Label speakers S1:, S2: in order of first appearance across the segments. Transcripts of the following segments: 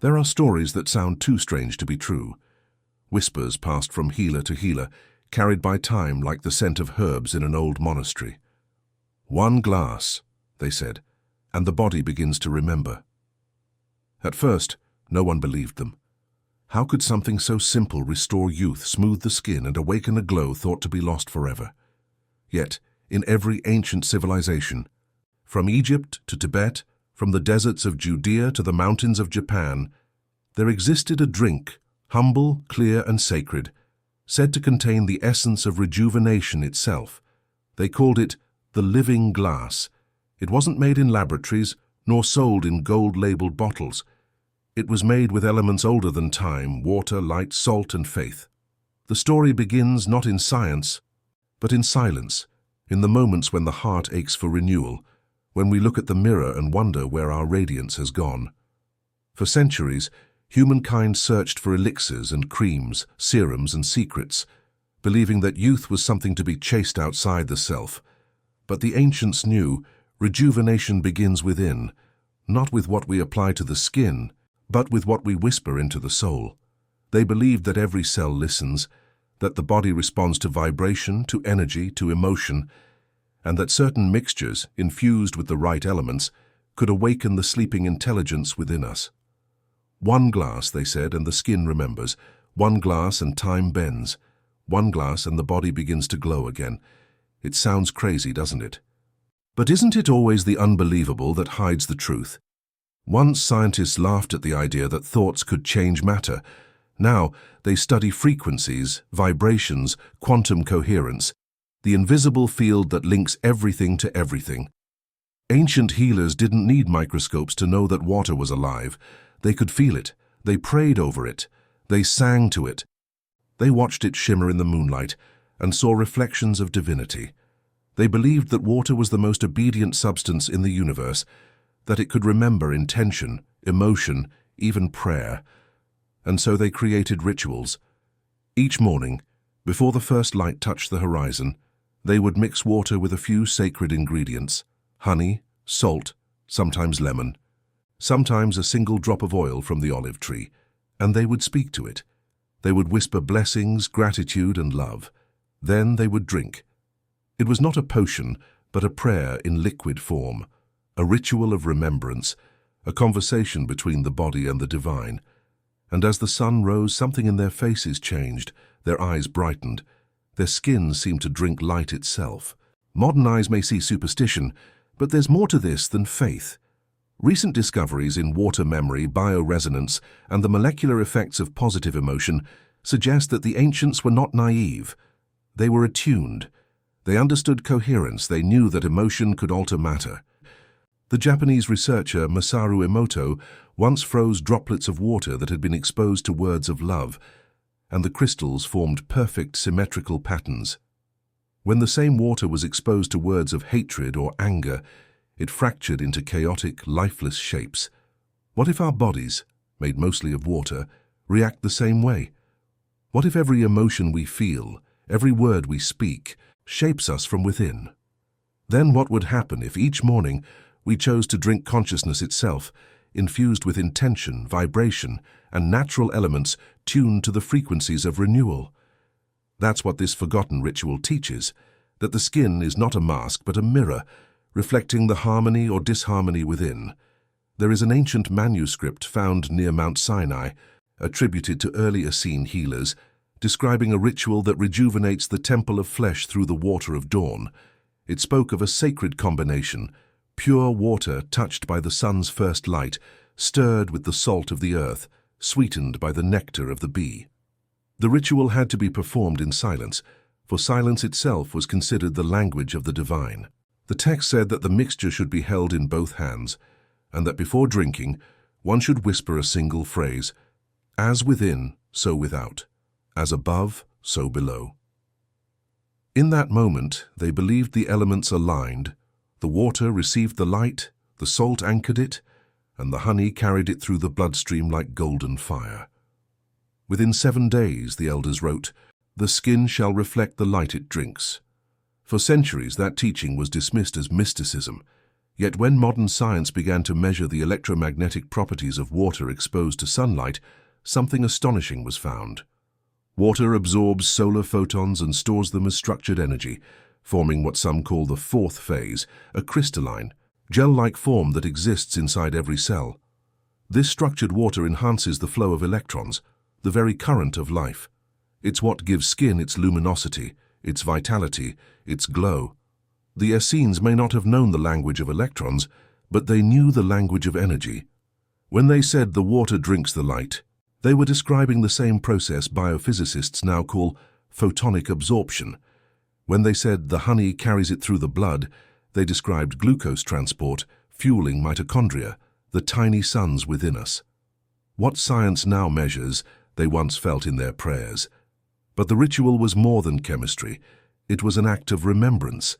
S1: There are stories that sound too strange to be true. Whispers passed from healer to healer, carried by time like the scent of herbs in an old monastery. "One glass," they said, "and the body begins to remember." At first, no one believed them. How could something so simple restore youth, smooth the skin, and awaken a glow thought to be lost forever? Yet, in every ancient civilization, from Egypt to Tibet, from the deserts of Judea to the mountains of Japan, there existed a drink, humble, clear, and sacred, said to contain the essence of rejuvenation itself. They called it the living glass. It wasn't made in laboratories, nor sold in gold-labeled bottles. It was made with elements older than time: water, light, salt, and faith. The story begins not in science, but in silence, in the moments when the heart aches for renewal, when we look at the mirror and wonder where our radiance has gone. For centuries, humankind searched for elixirs and creams, serums and secrets, believing that youth was something to be chased outside the self. But the ancients knew rejuvenation begins within, not with what we apply to the skin, but with what we whisper into the soul. They believed that every cell listens, that the body responds to vibration, to energy, to emotion, and that certain mixtures, infused with the right elements, could awaken the sleeping intelligence within us. One glass, they said, and the skin remembers. One glass and time bends. One glass and the body begins to glow again. It sounds crazy, doesn't it? But isn't it always the unbelievable that hides the truth? Once scientists laughed at the idea that thoughts could change matter. Now they study frequencies, vibrations, quantum coherence, the invisible field that links everything to everything. Ancient healers didn't need microscopes to know that water was alive. They could feel it. They prayed over it. They sang to it. They watched it shimmer in the moonlight and saw reflections of divinity. They believed that water was the most obedient substance in the universe, that it could remember intention, emotion, even prayer. And so they created rituals. Each morning, before the first light touched the horizon, they would mix water with a few sacred ingredients: honey, salt, sometimes lemon, sometimes a single drop of oil from the olive tree, and they would speak to it. They would whisper blessings, gratitude, and love. Then they would drink. It was not a potion, but a prayer in liquid form, a ritual of remembrance, a conversation between the body and the divine. And as the sun rose, something in their faces changed, their eyes brightened, their skin seemed to drink light itself. Modern eyes may see superstition, but there's more to this than faith. Recent discoveries in water memory, bioresonance, and the molecular effects of positive emotion suggest that the ancients were not naive. They were attuned. They understood coherence. They knew that emotion could alter matter. The Japanese researcher Masaru Emoto once froze droplets of water that had been exposed to words of love, and the crystals formed perfect symmetrical patterns. When the same water was exposed to words of hatred or anger, it fractured into chaotic, lifeless shapes. What if our bodies, made mostly of water, react the same way? What if every emotion we feel, every word we speak, shapes us from within? Then what would happen if each morning we chose to drink consciousness itself, infused with intention, vibration, and natural elements tuned to the frequencies of renewal? That's what this forgotten ritual teaches, that the skin is not a mask but a mirror, reflecting the harmony or disharmony within. There is an ancient manuscript found near Mount Sinai, attributed to early Essene healers, describing a ritual that rejuvenates the temple of flesh through the water of dawn. It spoke of a sacred combination: pure water touched by the sun's first light, stirred with the salt of the earth, sweetened by the nectar of the bee. The ritual had to be performed in silence, for silence itself was considered the language of the divine. The text said that the mixture should be held in both hands, and that before drinking, one should whisper a single phrase: "As within, so without. As above, so below." In that moment, they believed the elements aligned. The water received the light, the salt anchored it, and the honey carried it through the bloodstream like golden fire. Within 7 days, the elders wrote, the skin shall reflect the light it drinks. For centuries, that teaching was dismissed as mysticism. Yet when modern science began to measure the electromagnetic properties of water exposed to sunlight, something astonishing was found. Water absorbs solar photons and stores them as structured energy, forming what some call the fourth phase, a crystalline, gel-like form that exists inside every cell. This structured water enhances the flow of electrons, the very current of life. It's what gives skin its luminosity, its vitality, its glow. The Essenes may not have known the language of electrons, but they knew the language of energy. When they said the water drinks the light, they were describing the same process biophysicists now call photonic absorption. When they said the honey carries it through the blood, they described glucose transport, fueling mitochondria, the tiny suns within us. What science now measures, they once felt in their prayers. But the ritual was more than chemistry. It was an act of remembrance.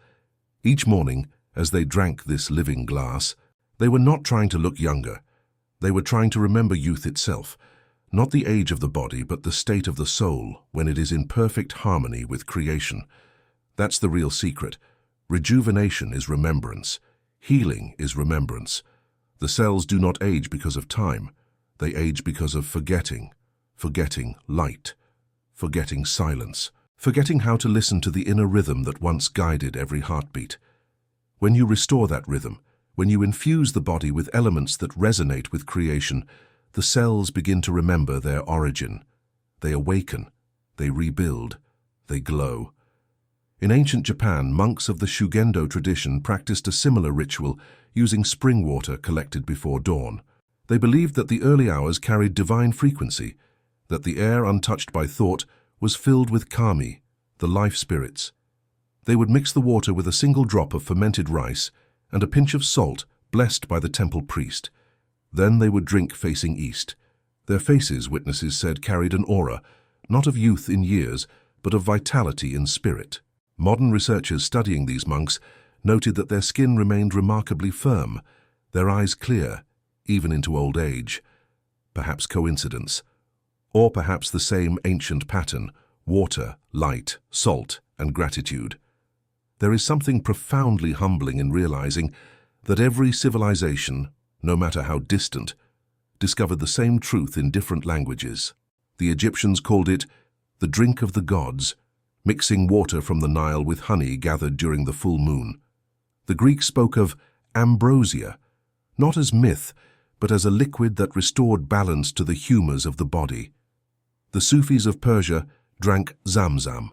S1: Each morning, as they drank this living glass, they were not trying to look younger. They were trying to remember youth itself, not the age of the body, but the state of the soul when it is in perfect harmony with creation. That's the real secret. Rejuvenation is remembrance. Healing is remembrance. The cells do not age because of time. They age because of forgetting light, forgetting silence, forgetting how to listen to the inner rhythm that once guided every heartbeat. When you restore that rhythm, when you infuse the body with elements that resonate with creation, the cells begin to remember their origin. They awaken, they rebuild, they glow. In ancient Japan, monks of the Shugendo tradition practiced a similar ritual using spring water collected before dawn. They believed that the early hours carried divine frequency, that the air untouched by thought was filled with kami, the life spirits. They would mix the water with a single drop of fermented rice and a pinch of salt blessed by the temple priest. Then they would drink facing east. Their faces, witnesses said, carried an aura, not of youth in years, but of vitality in spirit. Modern researchers studying these monks noted that their skin remained remarkably firm, their eyes clear, even into old age. Perhaps coincidence, or perhaps the same ancient pattern: water, light, salt, and gratitude. There is something profoundly humbling in realizing that every civilization, no matter how distant, discovered the same truth in different languages. The Egyptians called it the drink of the gods, mixing water from the Nile with honey gathered during the full moon. The Greeks spoke of ambrosia, not as myth, but as a liquid that restored balance to the humors of the body. The Sufis of Persia drank zamzam,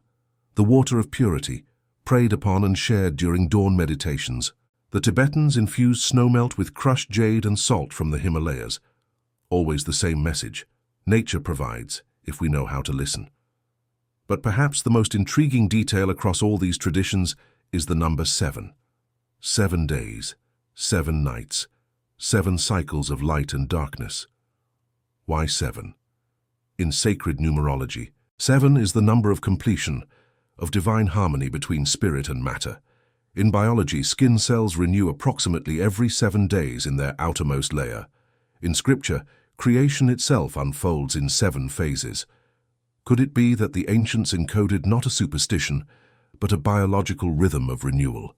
S1: the water of purity, prayed upon and shared during dawn meditations. The Tibetans infused snowmelt with crushed jade and salt from the Himalayas. Always the same message: nature provides, if we know how to listen. But perhaps the most intriguing detail across all these traditions is the number 7. 7 days, 7 nights, 7 cycles of light and darkness. Why 7? In sacred numerology, 7 is the number of completion, of divine harmony between spirit and matter. In biology, skin cells renew approximately every 7 days in their outermost layer. In scripture, creation itself unfolds in 7 phases. Could it be that the ancients encoded not a superstition, but a biological rhythm of renewal?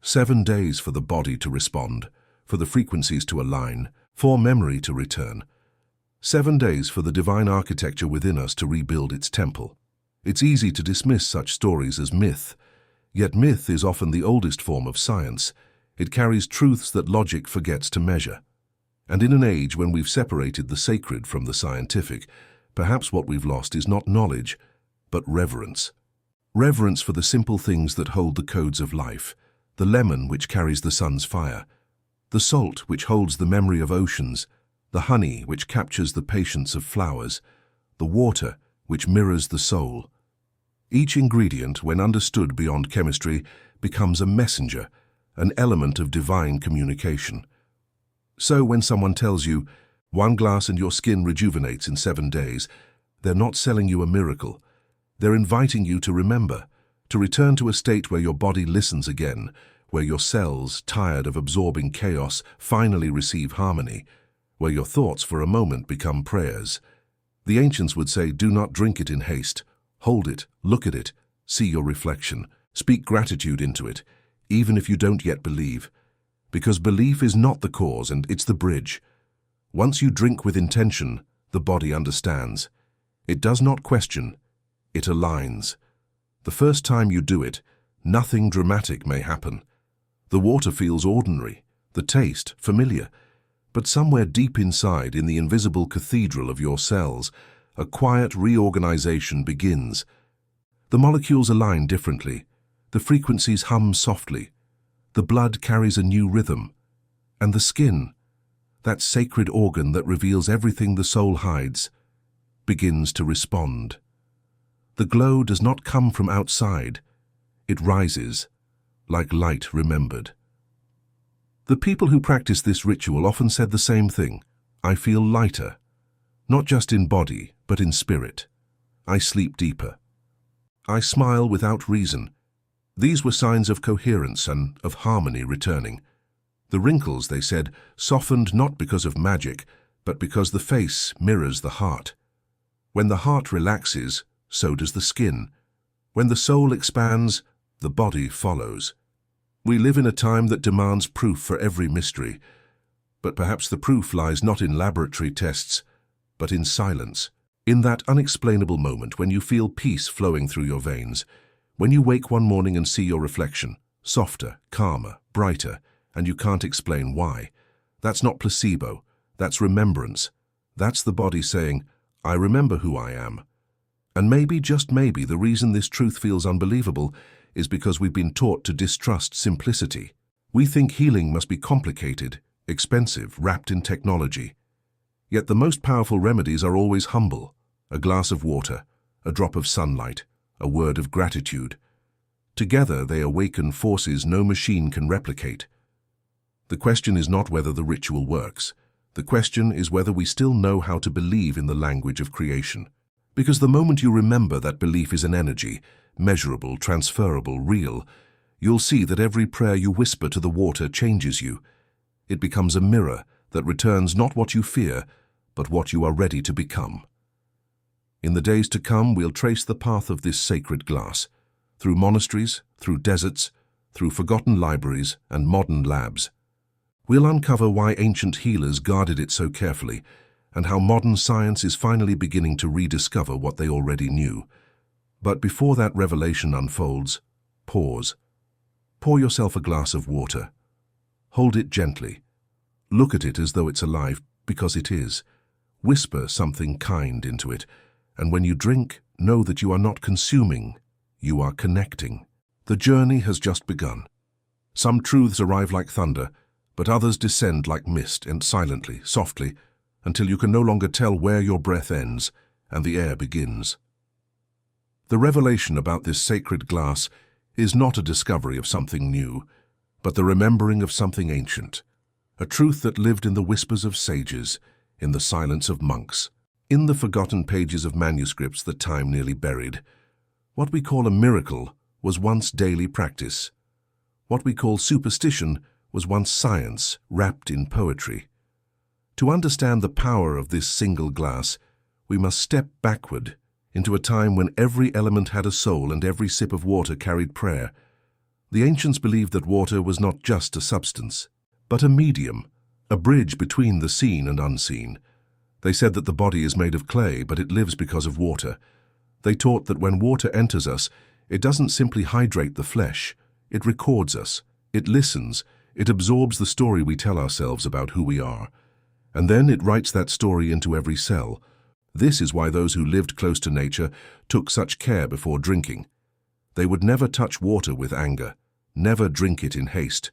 S1: 7 days for the body to respond, for the frequencies to align, for memory to return. 7 days for the divine architecture within us to rebuild its temple. It's easy to dismiss such stories as myth, yet myth is often the oldest form of science. It carries truths that logic forgets to measure. And in an age when we've separated the sacred from the scientific, perhaps what we've lost is not knowledge, but reverence. Reverence for the simple things that hold the codes of life: the lemon which carries the sun's fire, the salt which holds the memory of oceans, the honey which captures the patience of flowers, the water which mirrors the soul. Each ingredient, when understood beyond chemistry, becomes a messenger, an element of divine communication. So when someone tells you, 1 glass and your skin rejuvenates in 7 days, they're not selling you a miracle. They're inviting you to remember, to return to a state where your body listens again, where your cells, tired of absorbing chaos, finally receive harmony, where your thoughts for a moment become prayers. The ancients would say, do not drink it in haste. Hold it, look at it, see your reflection, speak gratitude into it, even if you don't yet believe. Because belief is not the cause and it's the bridge. Once you drink with intention, the body understands. It does not question, it aligns. The first time you do it, nothing dramatic may happen. The water feels ordinary, the taste familiar, but somewhere deep inside, in the invisible cathedral of your cells, a quiet reorganization begins. The molecules align differently, the frequencies hum softly, the blood carries a new rhythm, and the skin, that sacred organ that reveals everything the soul hides, begins to respond. The glow does not come from outside, it rises, like light remembered. The people who practice this ritual often said the same thing. I feel lighter, not just in body, but in spirit. I sleep deeper. I smile without reason. These were signs of coherence and of harmony returning. The wrinkles, they said, softened not because of magic, but because the face mirrors the heart. When the heart relaxes, so does the skin. When the soul expands, the body follows. We live in a time that demands proof for every mystery, but perhaps the proof lies not in laboratory tests, but in silence. In that unexplainable moment when you feel peace flowing through your veins, when you wake one morning and see your reflection, softer, calmer, brighter, and you can't explain why. That's not placebo, that's remembrance. That's the body saying, I remember who I am. And maybe, just maybe, the reason this truth feels unbelievable is because we've been taught to distrust simplicity. We think healing must be complicated, expensive, wrapped in technology. Yet the most powerful remedies are always humble. A glass of water, a drop of sunlight, a word of gratitude. Together they awaken forces no machine can replicate. The question is not whether the ritual works. The question is whether we still know how to believe in the language of creation. Because the moment you remember that belief is an energy, measurable, transferable, real, you'll see that every prayer you whisper to the water changes you. It becomes a mirror that returns not what you fear, but what you are ready to become. In the days to come, we'll trace the path of this sacred glass, through monasteries, through deserts, through forgotten libraries and modern labs. We'll uncover why ancient healers guarded it so carefully, and how modern science is finally beginning to rediscover what they already knew. But before that revelation unfolds, pause. Pour yourself a glass of water. Hold it gently. Look at it as though it's alive, because it is. Whisper something kind into it, and when you drink, know that you are not consuming, you are connecting. The journey has just begun. Some truths arrive like thunder, but others descend like mist and silently, softly, until you can no longer tell where your breath ends and the air begins. The revelation about this sacred glass is not a discovery of something new, but the remembering of something ancient, a truth that lived in the whispers of sages, in the silence of monks, in the forgotten pages of manuscripts that time nearly buried. What we call a miracle was once daily practice. What we call superstition was once science wrapped in poetry. To understand the power of this single glass, we must step backward into a time when every element had a soul and every sip of water carried prayer. The ancients believed that water was not just a substance, but a medium, a bridge between the seen and unseen. They said that the body is made of clay, but it lives because of water. They taught that when water enters us, it doesn't simply hydrate the flesh, it records us, it listens, it absorbs the story we tell ourselves about who we are. And then it writes that story into every cell. This is why those who lived close to nature took such care before drinking. They would never touch water with anger, never drink it in haste.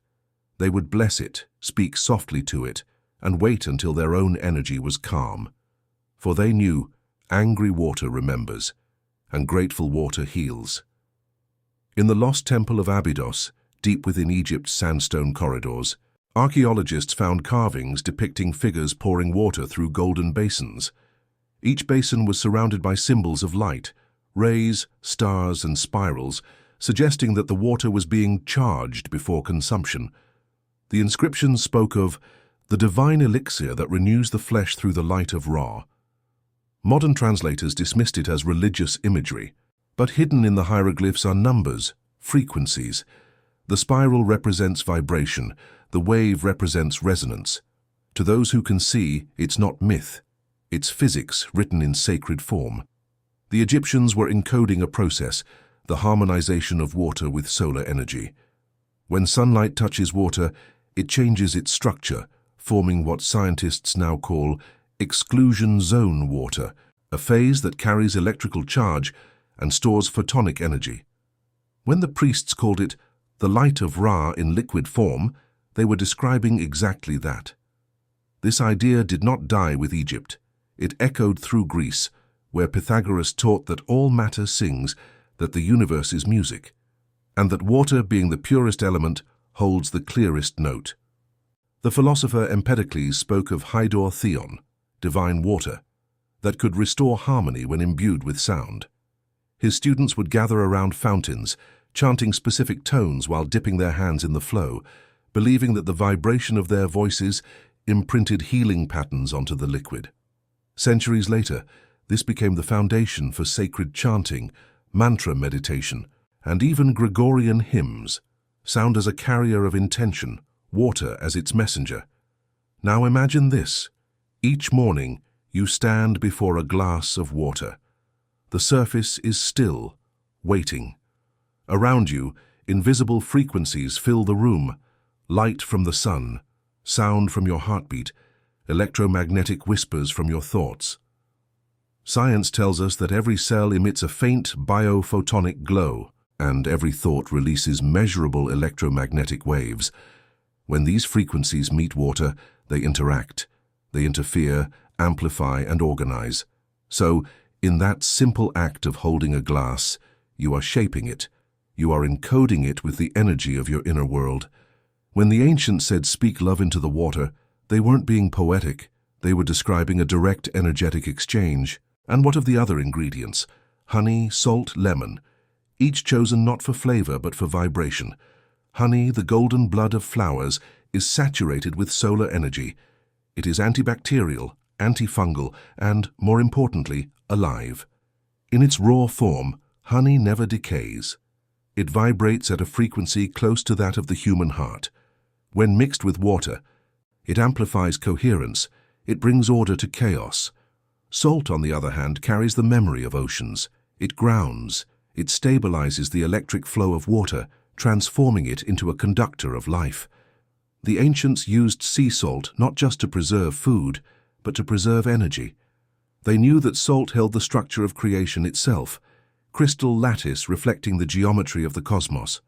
S1: They would bless it, speak softly to it, and wait until their own energy was calm. For they knew angry water remembers, and grateful water heals. In the lost temple of Abydos, deep within Egypt's sandstone corridors, archaeologists found carvings depicting figures pouring water through golden basins. Each basin was surrounded by symbols of light, rays, stars, and spirals, suggesting that the water was being charged before consumption. The inscriptions spoke of the divine elixir that renews the flesh through the light of Ra. Modern translators dismissed it as religious imagery, but hidden in the hieroglyphs are numbers, frequencies. The spiral represents vibration, the wave represents resonance. To those who can see, it's not myth. It's physics written in sacred form. The Egyptians were encoding a process, the harmonization of water with solar energy. When sunlight touches water, it changes its structure, forming what scientists now call exclusion zone water, a phase that carries electrical charge and stores photonic energy. When the priests called it the light of Ra in liquid form, they were describing exactly that. This idea did not die with Egypt. It echoed through Greece, where Pythagoras taught that all matter sings, that the universe is music, and that water, being the purest element, holds the clearest note. The philosopher Empedocles spoke of hydor theon, divine water, that could restore harmony when imbued with sound. His students would gather around fountains, chanting specific tones while dipping their hands in the flow, believing that the vibration of their voices imprinted healing patterns onto the liquid. Centuries later, this became the foundation for sacred chanting, mantra meditation, and even Gregorian hymns, sound as a carrier of intention, water as its messenger. Now imagine this. Each morning, you stand before a glass of water. The surface is still, waiting. Around you, invisible frequencies fill the room, light from the sun, sound from your heartbeat, electromagnetic whispers from your thoughts. Science tells us that every cell emits a faint biophotonic glow, and every thought releases measurable electromagnetic waves. When these frequencies meet water, they interact, they interfere, amplify, and organize. So, in that simple act of holding a glass, you are shaping it. You are encoding it with the energy of your inner world. When the ancients said, "Speak love into the water," they weren't being poetic. They were describing a direct energetic exchange. And what of the other ingredients? Honey, salt, lemon, each chosen not for flavor but for vibration. Honey, the golden blood of flowers, is saturated with solar energy. It is antibacterial, antifungal, and, more importantly, alive. In its raw form, honey never decays. It vibrates at a frequency close to that of the human heart. When mixed with water, it amplifies coherence, it brings order to chaos. Salt, on the other hand, carries the memory of oceans. It grounds, it stabilizes the electric flow of water, transforming it into a conductor of life. The ancients used sea salt not just to preserve food, but to preserve energy. They knew that salt held the structure of creation itself, crystal lattice reflecting the geometry of the cosmos.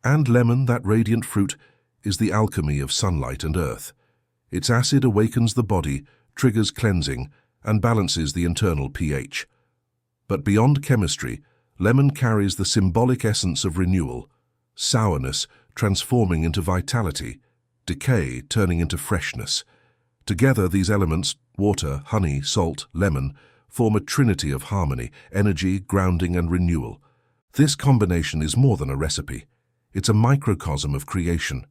S1: And lemon, that radiant fruit, is the alchemy of sunlight and earth. Its acid awakens the body, triggers cleansing, and balances the internal pH. But beyond chemistry, lemon carries the symbolic essence of renewal, sourness transforming into vitality, decay turning into freshness. Together, these elements, water, honey, salt, lemon, form a trinity of harmony, energy, grounding, and renewal. This combination is more than a recipe. It's a microcosm of creation.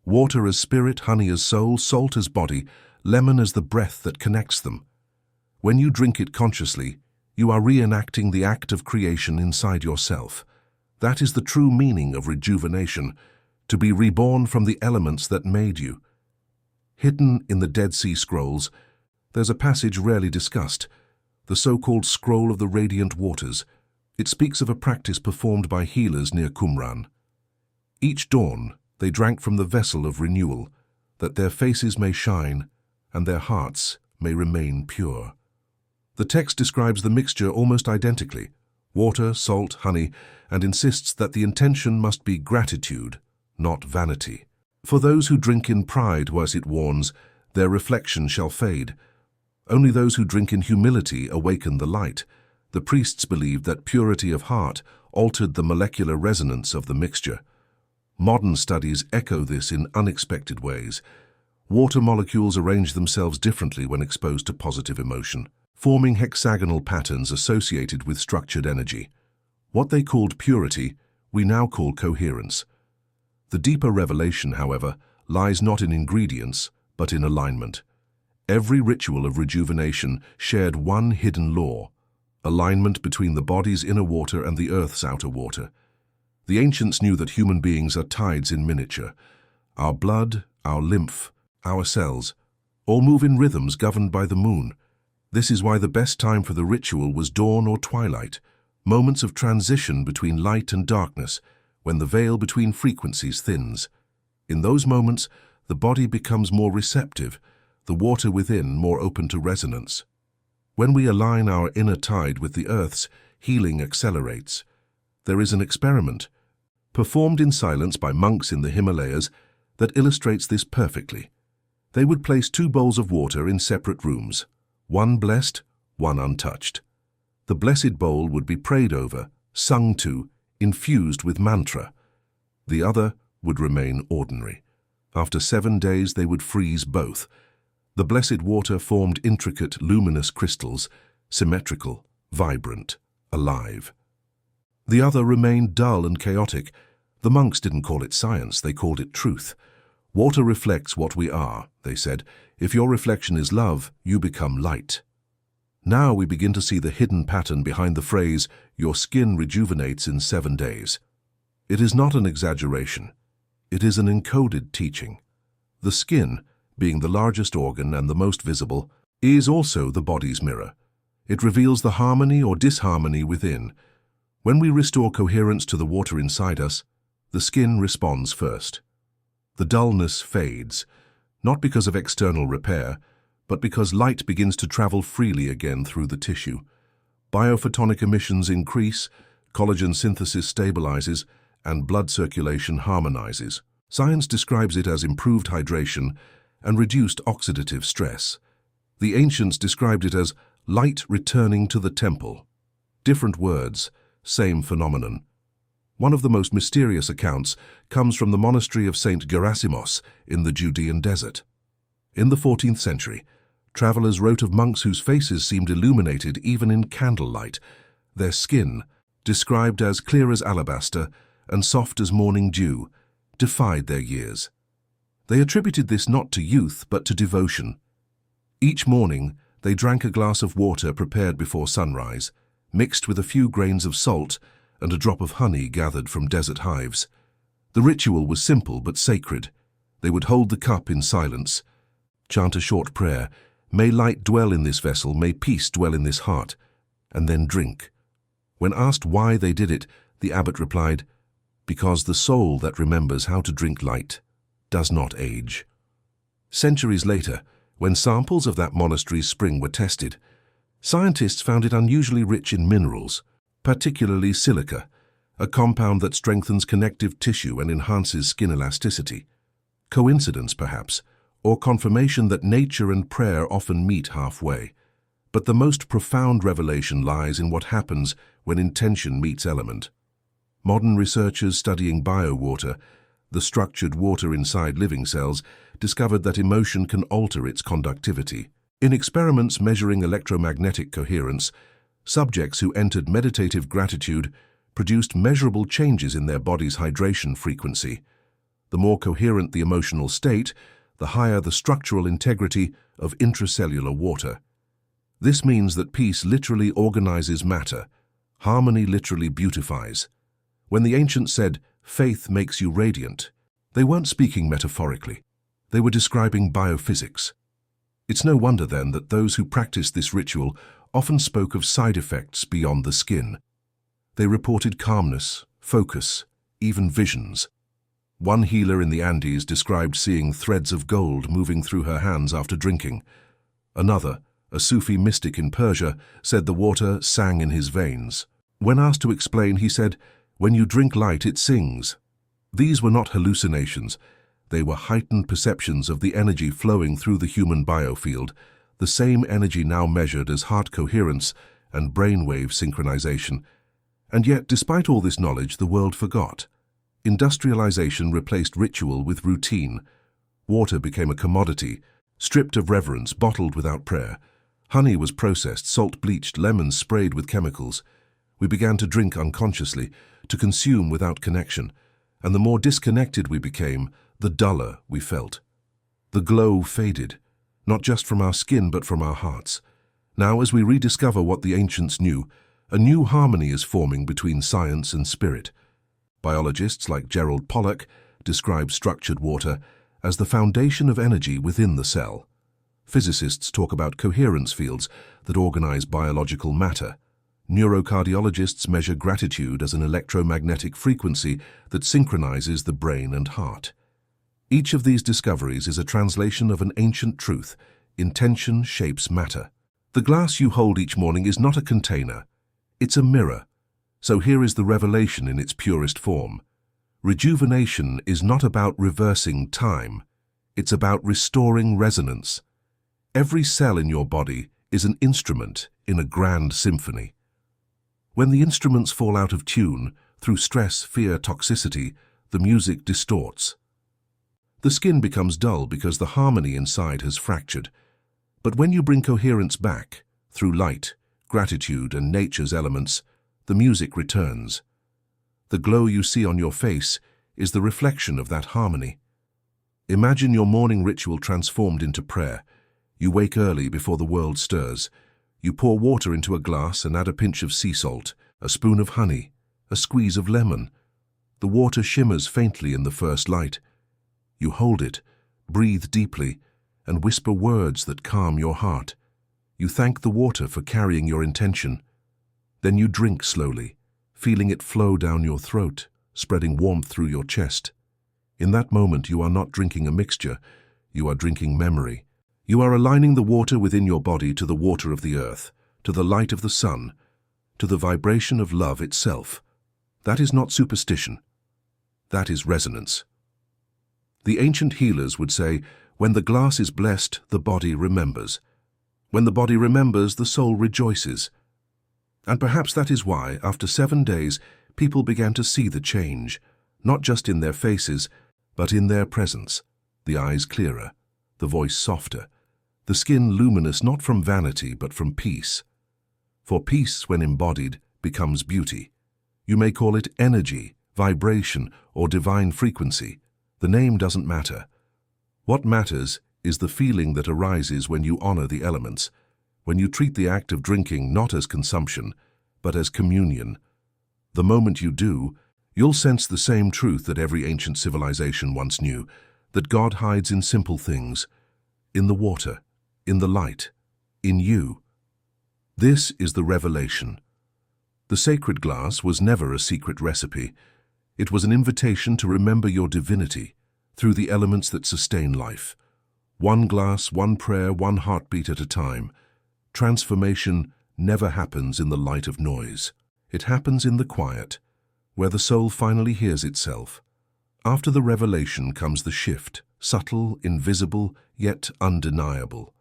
S1: Water as spirit, honey as soul, salt as body, lemon as the breath that connects them. When you drink it consciously, you are reenacting the act of creation inside yourself. That is the true meaning of rejuvenation, to be reborn from the elements that made you. Hidden in the Dead Sea Scrolls, there's a passage rarely discussed, the so-called Scroll of the Radiant Waters. It speaks of a practice performed by healers near Qumran. Each dawn, they drank from the vessel of renewal, that their faces may shine and their hearts may remain pure. The text describes the mixture almost identically, water, salt, honey, and insists that the intention must be gratitude, not vanity. For those who drink in pride, as it warns, their reflection shall fade. Only those who drink in humility awaken the light. The priests believed that purity of heart altered the molecular resonance of the mixture. Modern studies echo this in unexpected ways. Water molecules arrange themselves differently when exposed to positive emotion, forming hexagonal patterns associated with structured energy. What they called purity, we now call coherence. The deeper revelation, however, lies not in ingredients, but in alignment. Every ritual of rejuvenation shared one hidden law: alignment between the body's inner water and the earth's outer water. The ancients knew that human beings are tides in miniature. Our blood, our lymph, our cells, all move in rhythms governed by the moon. This is why the best time for the ritual was dawn or twilight, moments of transition between light and darkness, when the veil between frequencies thins. In those moments, the body becomes more receptive, the water within more open to resonance. When we align our inner tide with the Earth's, healing accelerates. There is an experiment, performed in silence by monks in the Himalayas, that illustrates this perfectly. They would place 2 bowls of water in separate rooms, one blessed, one untouched. The blessed bowl would be prayed over, sung to, infused with mantra. The other would remain ordinary. After 7 days they would freeze both. The blessed water formed intricate, luminous crystals, symmetrical, vibrant, alive. The other remained dull and chaotic. The monks didn't call it science, they called it truth. Water reflects what we are, they said. If your reflection is love, you become light. Now we begin to see the hidden pattern behind the phrase, your skin rejuvenates in 7 days. It is not an exaggeration. It is an encoded teaching. The skin, being the largest organ and the most visible, is also the body's mirror. It reveals the harmony or disharmony within. When we restore coherence to the water inside us, the skin responds first. The dullness fades, not because of external repair, but because light begins to travel freely again through the tissue. Biophotonic emissions increase, collagen synthesis stabilizes, and blood circulation harmonizes. Science describes it as improved hydration and reduced oxidative stress. The ancients described it as light returning to the temple. Different words, same phenomenon. One of the most mysterious accounts comes from the monastery of Saint Gerasimos in the Judean desert. In the 14th century, travelers wrote of monks whose faces seemed illuminated even in candlelight, their skin, described as clear as alabaster and soft as morning dew, defied their years. They attributed this not to youth but to devotion. Each morning, they drank a glass of water prepared before sunrise, mixed with a few grains of salt and a drop of honey gathered from desert hives. The ritual was simple but sacred. They would hold the cup in silence, chant a short prayer, "May light dwell in this vessel, may peace dwell in this heart," and then drink. When asked why they did it, the abbot replied, "Because the soul that remembers how to drink light does not age." Centuries later, when samples of that monastery's spring were tested, scientists found it unusually rich in minerals, particularly silica, a compound that strengthens connective tissue and enhances skin elasticity. Coincidence, perhaps, or confirmation that nature and prayer often meet halfway. But the most profound revelation lies in what happens when intention meets element. Modern researchers studying biowater, the structured water inside living cells, discovered that emotion can alter its conductivity. In experiments measuring electromagnetic coherence, subjects who entered meditative gratitude produced measurable changes in their body's hydration frequency. The more coherent the emotional state, the higher the structural integrity of intracellular water. This means that peace literally organizes matter, harmony literally beautifies. When the ancients said, "Faith makes you radiant," they weren't speaking metaphorically. They were describing biophysics. It's no wonder then that those who practiced this ritual often spoke of side effects beyond the skin. They reported calmness, focus, even visions. One healer in the Andes described seeing threads of gold moving through her hands after drinking. Another, a Sufi mystic in Persia, said the water sang in his veins. When asked to explain, he said, "When you drink light, it sings." These were not hallucinations. They were heightened perceptions of the energy flowing through the human biofield, the same energy now measured as heart coherence and brainwave synchronization. And yet, despite all this knowledge, the world forgot. Industrialization replaced ritual with routine. Water became a commodity, stripped of reverence, bottled without prayer. Honey was processed, salt bleached, lemons sprayed with chemicals. We began to drink unconsciously, to consume without connection. And the more disconnected we became, the duller we felt. The glow faded, not just from our skin but from our hearts. Now, as we rediscover what the ancients knew, a new harmony is forming between science and spirit. Biologists like Gerald Pollack describes structured water as the foundation of energy within the cell. Physicists talk about coherence fields that organize biological matter. Neurocardiologists measure gratitude as an electromagnetic frequency that synchronizes the brain and heart. Each of these discoveries is a translation of an ancient truth: intention shapes matter. The glass you hold each morning is not a container, it's a mirror. So here is the revelation in its purest form. Rejuvenation is not about reversing time, it's about restoring resonance. Every cell in your body is an instrument in a grand symphony. When the instruments fall out of tune, through stress, fear, toxicity, the music distorts. The skin becomes dull because the harmony inside has fractured. But when you bring coherence back, through light, gratitude, and nature's elements, the music returns. The glow you see on your face is the reflection of that harmony. Imagine your morning ritual transformed into prayer. You wake early before the world stirs. You pour water into a glass and add a pinch of sea salt, a spoon of honey, a squeeze of lemon. The water shimmers faintly in the first light. You hold it, breathe deeply, and whisper words that calm your heart. You thank the water for carrying your intention. Then you drink slowly, feeling it flow down your throat, spreading warmth through your chest. In that moment, you are not drinking a mixture, you are drinking memory. You are aligning the water within your body to the water of the earth, to the light of the sun, to the vibration of love itself. That is not superstition. That is resonance. The ancient healers would say, when the glass is blessed, the body remembers. When the body remembers, the soul rejoices. And perhaps that is why, after 7 days, people began to see the change, not just in their faces, but in their presence. The eyes clearer, the voice softer, the skin luminous not from vanity but from peace. For peace, when embodied, becomes beauty. You may call it energy, vibration, or divine frequency. The name doesn't matter. What matters is the feeling that arises when you honor the elements, when you treat the act of drinking not as consumption, but as communion. The moment you do, you'll sense the same truth that every ancient civilization once knew, that God hides in simple things, in the water, in the light, in you. This is the revelation. The sacred glass was never a secret recipe. It was an invitation to remember your divinity through the elements that sustain life. One glass, one prayer, one heartbeat at a time. Transformation never happens in the light of noise. It happens in the quiet, where the soul finally hears itself. After the revelation comes the shift, subtle, invisible, yet undeniable.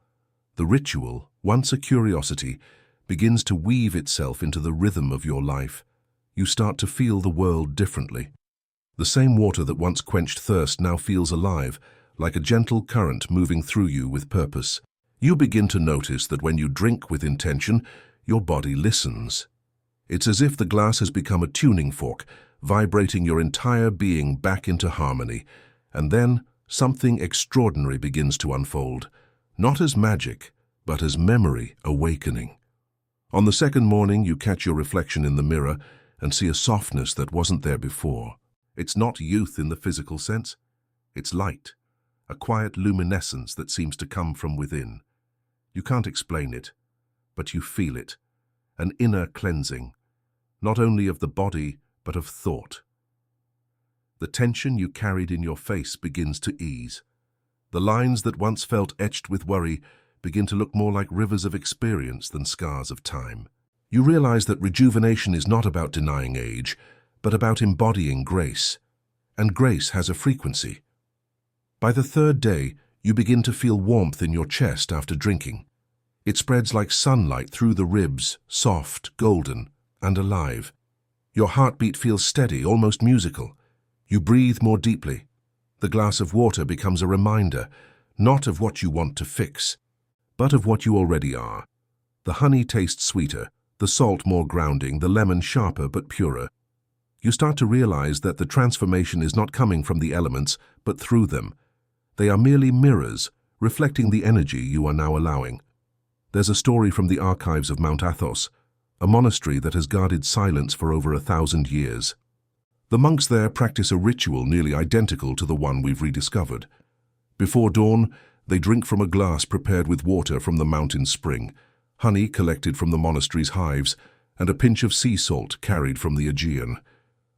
S1: The ritual, once a curiosity, begins to weave itself into the rhythm of your life. You start to feel the world differently. The same water that once quenched thirst now feels alive, like a gentle current moving through you with purpose. You begin to notice that when you drink with intention, your body listens. It's as if the glass has become a tuning fork, vibrating your entire being back into harmony. And then something extraordinary begins to unfold, not as magic, but as memory awakening. On the second morning, you catch your reflection in the mirror and see a softness that wasn't there before. It's not youth in the physical sense. It's light, a quiet luminescence that seems to come from within. You can't explain it, but you feel it, an inner cleansing, not only of the body, but of thought. The tension you carried in your face begins to ease. The lines that once felt etched with worry begin to look more like rivers of experience than scars of time. You realize that rejuvenation is not about denying age, but about embodying grace. And grace has a frequency. By the third day, you begin to feel warmth in your chest after drinking. It spreads like sunlight through the ribs, soft, golden, and alive. Your heartbeat feels steady, almost musical. You breathe more deeply. The glass of water becomes a reminder, not of what you want to fix, but of what you already are. The honey tastes sweeter, the salt more grounding, the lemon sharper but purer. You start to realize that the transformation is not coming from the elements, but through them. They are merely mirrors, reflecting the energy you are now allowing. There's a story from the archives of Mount Athos, a monastery that has guarded silence for over 1,000 years. The monks there practice a ritual nearly identical to the one we've rediscovered. Before dawn, they drink from a glass prepared with water from the mountain spring, honey collected from the monastery's hives, and a pinch of sea salt carried from the Aegean.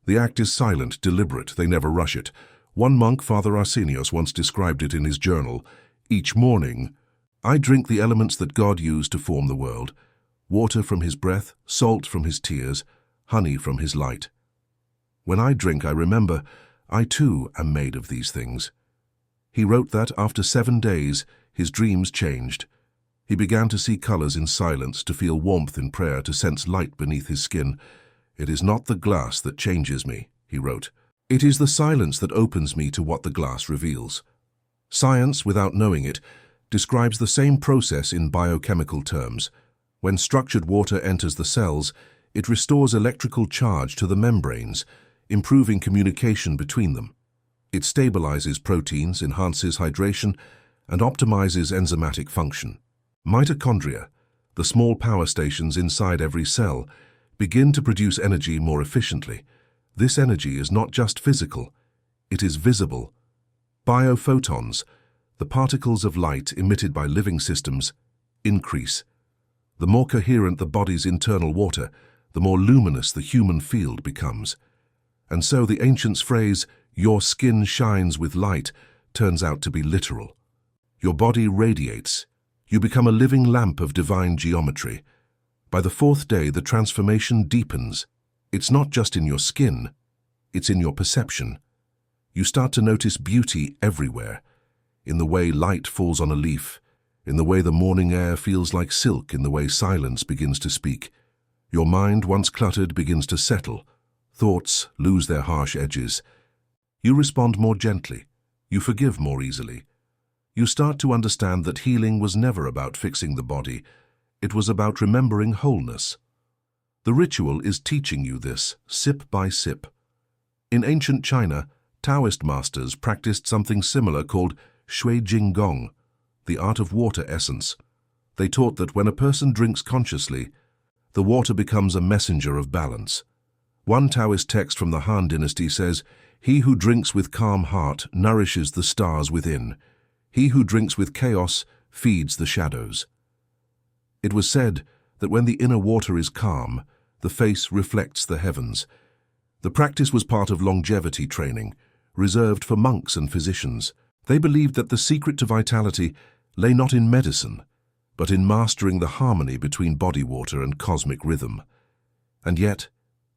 S1: The act is silent, deliberate, they never rush it. One monk, Father Arsenios, once described it in his journal. Each morning, I drink the elements that God used to form the world, water from his breath, salt from his tears, honey from his light. When I drink, I remember, I too am made of these things. He wrote that after 7 days, his dreams changed. He began to see colors in silence, to feel warmth in prayer, to sense light beneath his skin. It is not the glass that changes me, he wrote. It is the silence that opens me to what the glass reveals. Science, without knowing it, describes the same process in biochemical terms. When structured water enters the cells, it restores electrical charge to the membranes, improving communication between them. It stabilizes proteins, enhances hydration, and optimizes enzymatic function. Mitochondria, the small power stations inside every cell, begin to produce energy more efficiently. This energy is not just physical, it is visible. Biophotons, the particles of light emitted by living systems, increase. The more coherent the body's internal water, the more luminous the human field becomes. And so the ancients' phrase, "Your skin shines with light," turns out to be literal. Your body radiates. You become a living lamp of divine geometry. By the 4th day, the transformation deepens. It's not just in your skin, it's in your perception. You start to notice beauty everywhere, in the way light falls on a leaf, in the way the morning air feels like silk, in the way silence begins to speak. Your mind, once cluttered, begins to settle. Thoughts lose their harsh edges. You respond more gently. You forgive more easily. You start to understand that healing was never about fixing the body. It was about remembering wholeness. The ritual is teaching you this, sip by sip. In ancient China, Taoist masters practiced something similar called shui jing gong, the art of water essence. They taught that when a person drinks consciously, the water becomes a messenger of balance. One Taoist text from the Han dynasty says, "He who drinks with calm heart nourishes the stars within. He who drinks with chaos feeds the shadows." It was said that when the inner water is calm, the face reflects the heavens. The practice was part of longevity training, reserved for monks and physicians. They believed that the secret to vitality lay not in medicine, but in mastering the harmony between body water and cosmic rhythm. And yet,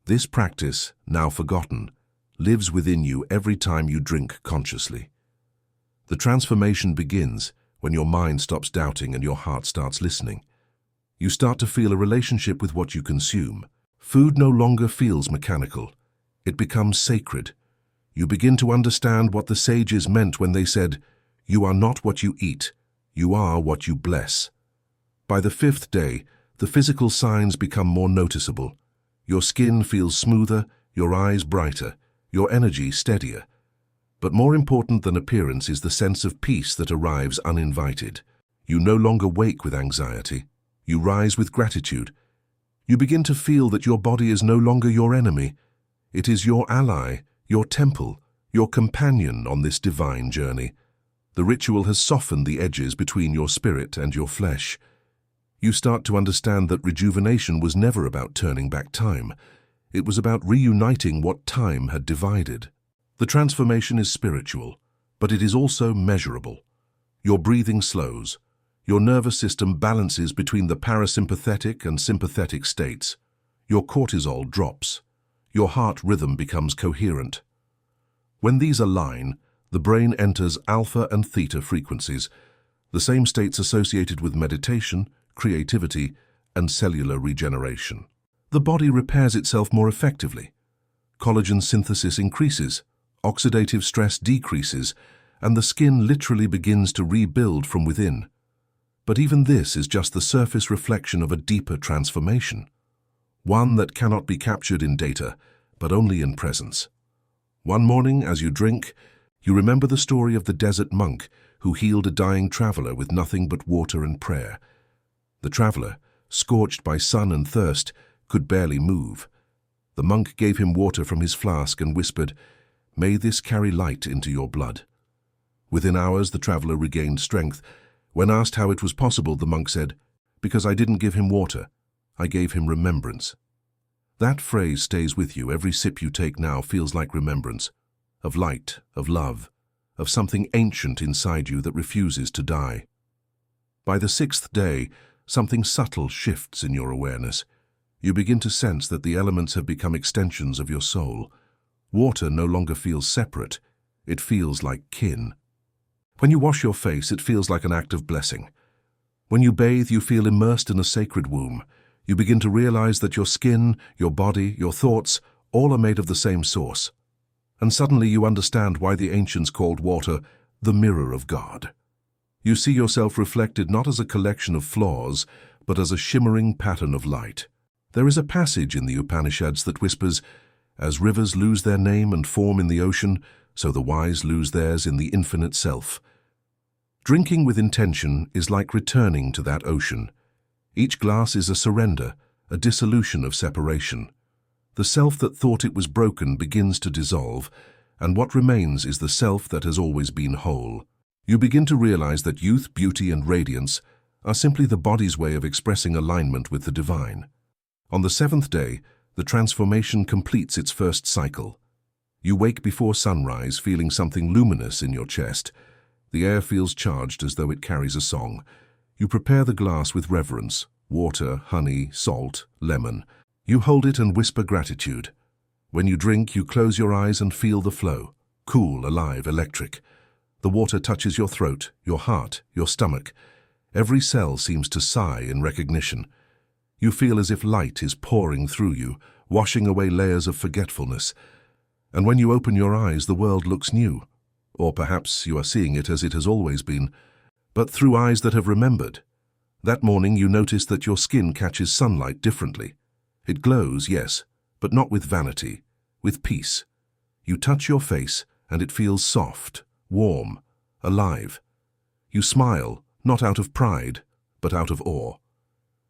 S1: this practice, now forgotten, lives within you every time you drink consciously. The transformation begins when your mind stops doubting and your heart starts listening. You start to feel a relationship with what you consume. Food no longer feels mechanical. It becomes sacred. You begin to understand what the sages meant when they said, "You are not what you eat, you are what you bless." By the 5th day, the physical signs become more noticeable. Your skin feels smoother, your eyes brighter, your energy steadier. But more important than appearance is the sense of peace that arrives uninvited. You no longer wake with anxiety. You rise with gratitude. You begin to feel that your body is no longer your enemy. It is your ally, your temple, your companion on this divine journey. The ritual has softened the edges between your spirit and your flesh. You start to understand that rejuvenation was never about turning back time. It was about reuniting what time had divided. The transformation is spiritual, but it is also measurable. Your breathing slows. Your nervous system balances between the parasympathetic and sympathetic states. Your cortisol drops. Your heart rhythm becomes coherent. When these align, the brain enters alpha and theta frequencies, the same states associated with meditation, creativity, and cellular regeneration. The body repairs itself more effectively. Collagen synthesis increases, oxidative stress decreases, and the skin literally begins to rebuild from within. But even this is just the surface reflection of a deeper transformation, one that cannot be captured in data, but only in presence. One morning, as you drink, you remember the story of the desert monk who healed a dying traveler with nothing but water and prayer. The traveler, scorched by sun and thirst, could barely move. The monk gave him water from his flask and whispered, "May this carry light into your blood." Within hours, the traveler regained strength. When asked how it was possible, the monk said, "Because I didn't give him water, I gave him remembrance." That phrase stays with you. Every sip you take now feels like remembrance, of light, of love, of something ancient inside you that refuses to die. By the 6th day, something subtle shifts in your awareness. You begin to sense that the elements have become extensions of your soul. Water no longer feels separate, it feels like kin. When you wash your face, it feels like an act of blessing. When you bathe, you feel immersed in a sacred womb. You begin to realize that your skin, your body, your thoughts, all are made of the same source. And suddenly you understand why the ancients called water the mirror of God. You see yourself reflected not as a collection of flaws, but as a shimmering pattern of light. There is a passage in the Upanishads that whispers, "As rivers lose their name and form in the ocean, so the wise lose theirs in the infinite self." Drinking with intention is like returning to that ocean. Each glass is a surrender, a dissolution of separation. The self that thought it was broken begins to dissolve, and what remains is the self that has always been whole. You begin to realize that youth, beauty, and radiance are simply the body's way of expressing alignment with the divine. On the 7th day, the transformation completes its first cycle. You wake before sunrise, feeling something luminous in your chest. The air feels charged as though it carries a song. You prepare the glass with reverence: water, honey, salt, lemon. You hold it and whisper gratitude. When you drink, you close your eyes and feel the flow. Cool, alive, electric. The water touches your throat, your heart, your stomach. Every cell seems to sigh in recognition. You feel as if light is pouring through you, washing away layers of forgetfulness. And when you open your eyes, the world looks new. Or perhaps you are seeing it as it has always been, but through eyes that have remembered. That morning you notice that your skin catches sunlight differently. It glows, yes, but not with vanity, with peace. You touch your face and it feels soft, warm, alive. You smile, not out of pride, but out of awe.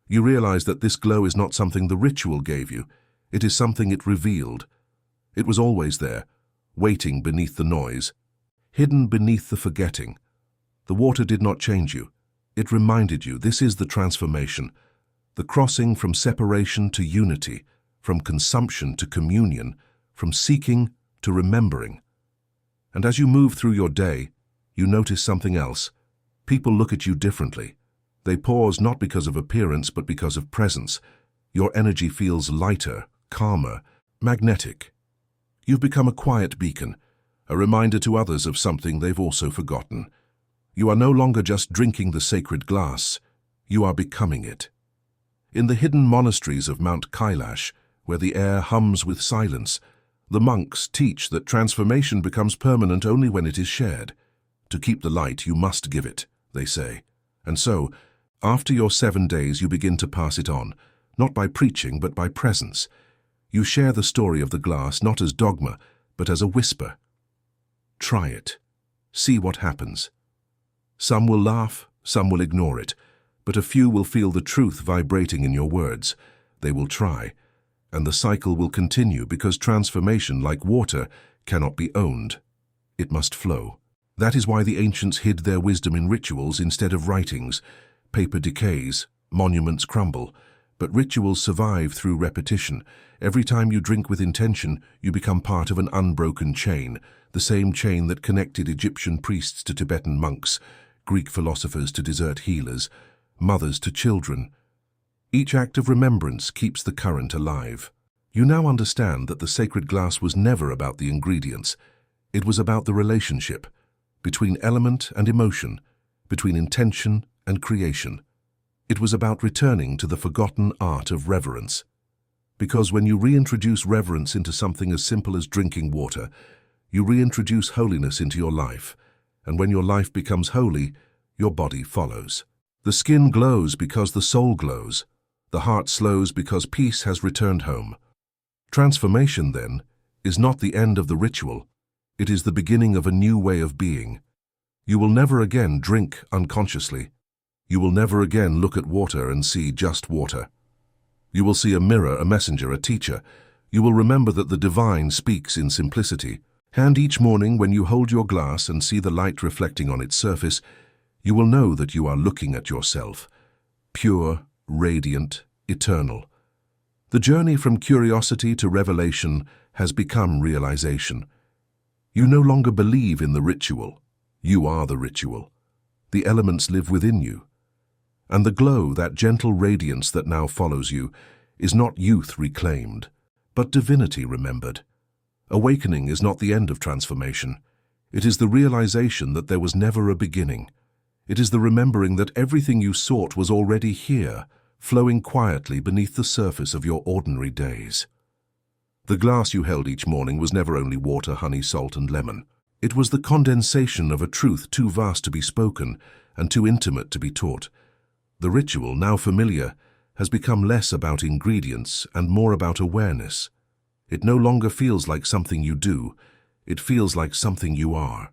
S1: You realize that this glow is not something the ritual gave you, it is something it revealed. It was always there, waiting beneath the noise, hidden beneath the forgetting. The water did not change you, it reminded you. This is the transformation, the crossing from separation to unity, from consumption to communion, from seeking to remembering. And as you move through your day, you notice something else. People look at you differently. They pause not because of appearance, but because of presence. Your energy feels lighter, calmer, magnetic. You've become a quiet beacon, a reminder to others of something they've also forgotten. You are no longer just drinking the sacred glass, you are becoming it. In the hidden monasteries of Mount Kailash, where the air hums with silence, the monks teach that transformation becomes permanent only when it is shared. To keep the light, you must give it, they say. And so, after your 7 days, you begin to pass it on, not by preaching, but by presence. You share the story of the glass not as dogma, but as a whisper. Try it. See what happens. Some will laugh, some will ignore it, but a few will feel the truth vibrating in your words. They will try, and the cycle will continue because transformation, like water, cannot be owned. It must flow. That is why the ancients hid their wisdom in rituals instead of writings. Paper decays, monuments crumble, but rituals survive through repetition. Every time you drink with intention, you become part of an unbroken chain, the same chain that connected Egyptian priests to Tibetan monks, Greek philosophers to desert healers, mothers to children. Each act of remembrance keeps the current alive. You now understand that the sacred glass was never about the ingredients. It was about the relationship between element and emotion, between intention and creation. It was about returning to the forgotten art of reverence. Because when you reintroduce reverence into something as simple as drinking water, you reintroduce holiness into your life. And when your life becomes holy, your body follows. The skin glows because the soul glows. The heart slows because peace has returned home. Transformation, then, is not the end of the ritual. It is the beginning of a new way of being. You will never again drink unconsciously. You will never again look at water and see just water. You will see a mirror, a messenger, a teacher. You will remember that the divine speaks in simplicity. And each morning when you hold your glass and see the light reflecting on its surface, you will know that you are looking at yourself, pure, radiant, eternal. The journey from curiosity to revelation has become realization. You no longer believe in the ritual. You are the ritual. The elements live within you. And the glow, that gentle radiance that now follows you, is not youth reclaimed, but divinity remembered. Awakening is not the end of transformation. It is the realization that there was never a beginning. It is the remembering that everything you sought was already here, flowing quietly beneath the surface of your ordinary days. The glass you held each morning was never only water, honey, salt, and lemon. It was the condensation of a truth too vast to be spoken and too intimate to be taught. The ritual, now familiar, has become less about ingredients and more about awareness. It no longer feels like something you do, it feels like something you are.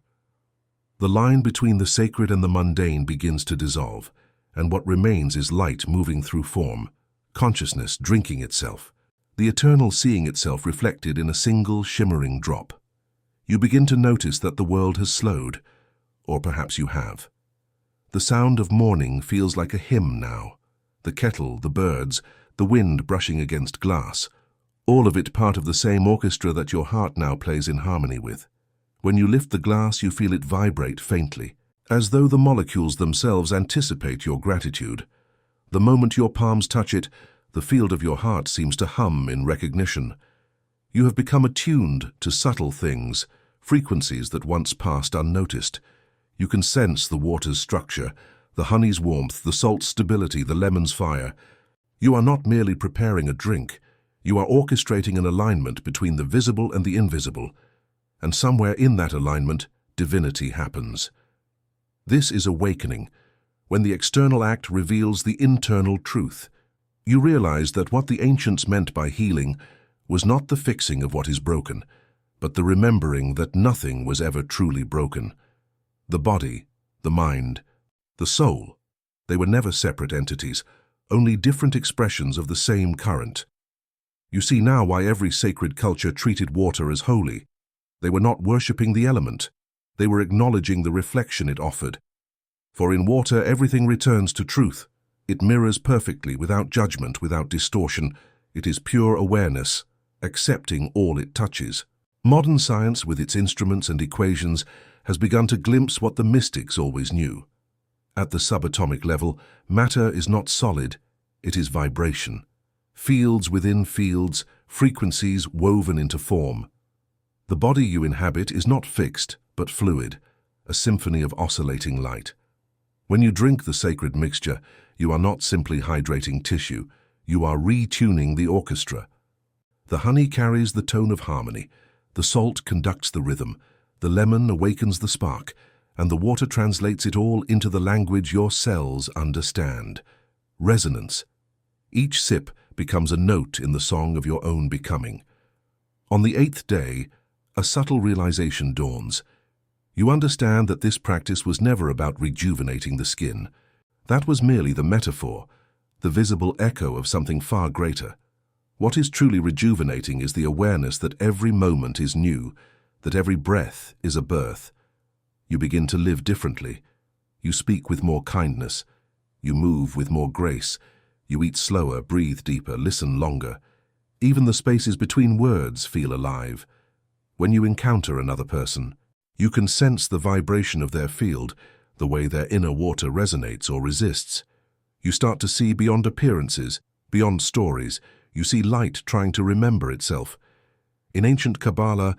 S1: The line between the sacred and the mundane begins to dissolve, and what remains is light moving through form, consciousness drinking itself, the eternal seeing itself reflected in a single shimmering drop. You begin to notice that the world has slowed, or perhaps you have. The sound of morning feels like a hymn now. The kettle, the birds, the wind brushing against glass, all of it part of the same orchestra that your heart now plays in harmony with. When you lift the glass, you feel it vibrate faintly, as though the molecules themselves anticipate your gratitude. The moment your palms touch it, the field of your heart seems to hum in recognition. You have become attuned to subtle things, frequencies that once passed unnoticed. You can sense the water's structure, the honey's warmth, the salt's stability, the lemon's fire. You are not merely preparing a drink. You are orchestrating an alignment between the visible and the invisible. And somewhere in that alignment, divinity happens. This is awakening, when the external act reveals the internal truth. You realize that what the ancients meant by healing was not the fixing of what is broken, but the remembering that nothing was ever truly broken. The body, the mind, the soul, they were never separate entities, only different expressions of the same current. You see now why every sacred culture treated water as holy. They were not worshipping the element. They were acknowledging the reflection it offered. For in water, everything returns to truth. It mirrors perfectly, without judgment, without distortion. It is pure awareness, accepting all it touches. Modern science, with its instruments and equations, has begun to glimpse what the mystics always knew. At the subatomic level, matter is not solid, it is vibration. Fields within fields, frequencies woven into form. The body you inhabit is not fixed, but fluid, a symphony of oscillating light. When you drink the sacred mixture, you are not simply hydrating tissue, you are retuning the orchestra. The honey carries the tone of harmony, the salt conducts the rhythm, the lemon awakens the spark, and the water translates it all into the language your cells understand. Resonance. Each sip becomes a note in the song of your own becoming. On the 8th day, a subtle realization dawns. You understand that this practice was never about rejuvenating the skin. That was merely the metaphor, the visible echo of something far greater. What is truly rejuvenating is the awareness that every moment is new, that every breath is a birth. You begin to live differently. You speak with more kindness. You move with more grace. You eat slower, breathe deeper, listen longer. Even the spaces between words feel alive. When you encounter another person, you can sense the vibration of their field, the way their inner water resonates or resists. You start to see beyond appearances, beyond stories. You see light trying to remember itself. In ancient Kabbalah,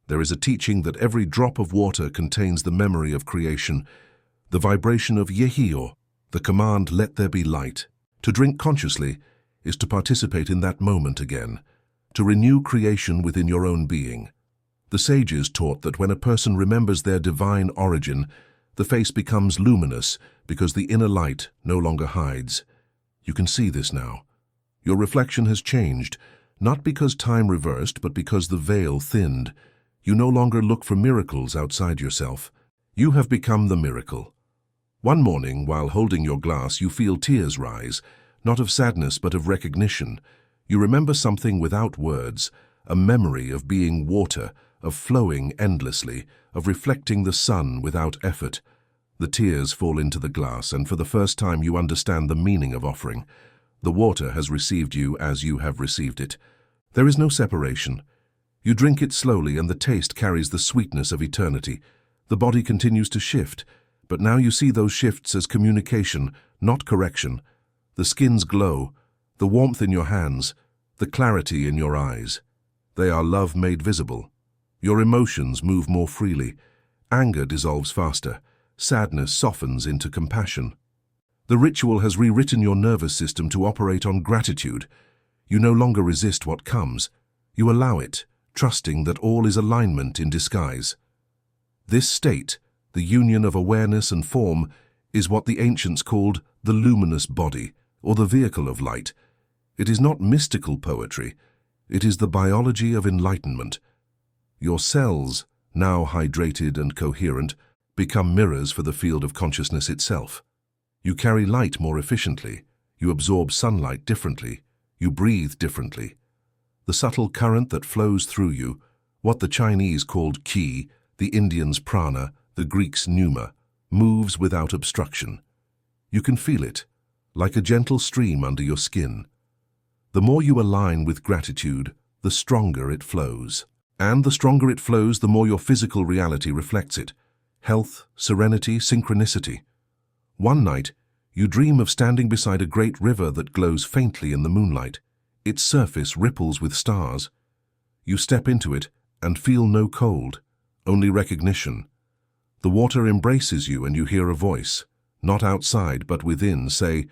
S1: there is a teaching that every drop of water contains the memory of creation, the vibration of Yehi, the command, let there be light. To drink consciously is to participate in that moment again, to renew creation within your own being. The sages taught that when a person remembers their divine origin, the face becomes luminous because the inner light no longer hides. You can see this now. Your reflection has changed, not because time reversed, but because the veil thinned. You no longer look for miracles outside yourself. You have become the miracle. One morning, while holding your glass, you feel tears rise, not of sadness but of recognition. You remember something without words, a memory of being water, of flowing endlessly, of reflecting the sun without effort. The tears fall into the glass, and for the first time you understand the meaning of offering. The water has received you as you have received it. There is no separation. You drink it slowly, and the taste carries the sweetness of eternity. The body continues to shift, but now you see those shifts as communication, not correction. The skin's glow, the warmth in your hands, the clarity in your eyes. They are love made visible. Your emotions move more freely. Anger dissolves faster. Sadness softens into compassion. The ritual has rewritten your nervous system to operate on gratitude. You no longer resist what comes. You allow it, trusting that all is alignment in disguise. This state, the union of awareness and form, is what the ancients called the luminous body, or the vehicle of light. It is not mystical poetry. It is the biology of enlightenment. Your cells, now hydrated and coherent, become mirrors for the field of consciousness itself. You carry light more efficiently. You absorb sunlight differently. You breathe differently. The subtle current that flows through you, what the Chinese called qi, the Indians prana, the Greeks pneuma, moves without obstruction. You can feel it, like a gentle stream under your skin. The more you align with gratitude, the stronger it flows. And the stronger it flows, the more your physical reality reflects it. Health, serenity, synchronicity. One night, you dream of standing beside a great river that glows faintly in the moonlight. Its surface ripples with stars. You step into it and feel no cold, only recognition. The water embraces you and you hear a voice, not outside but within, say,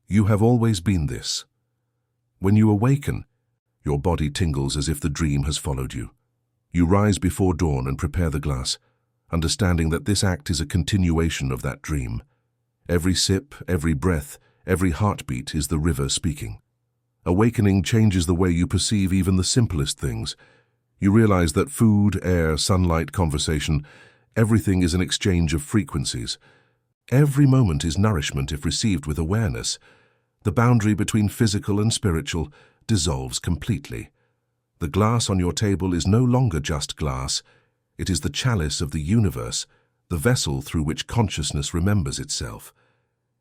S1: "You have always been this." When you awaken, your body tingles as if the dream has followed you. You rise before dawn and prepare the glass, understanding that this act is a continuation of that dream. Every sip, every breath, every heartbeat is the river speaking. Awakening changes the way you perceive even the simplest things. You realize that food, air, sunlight, conversation, everything is an exchange of frequencies. Every moment is nourishment if received with awareness. The boundary between physical and spiritual dissolves completely. The glass on your table is no longer just glass. It is the chalice of the universe, the vessel through which consciousness remembers itself.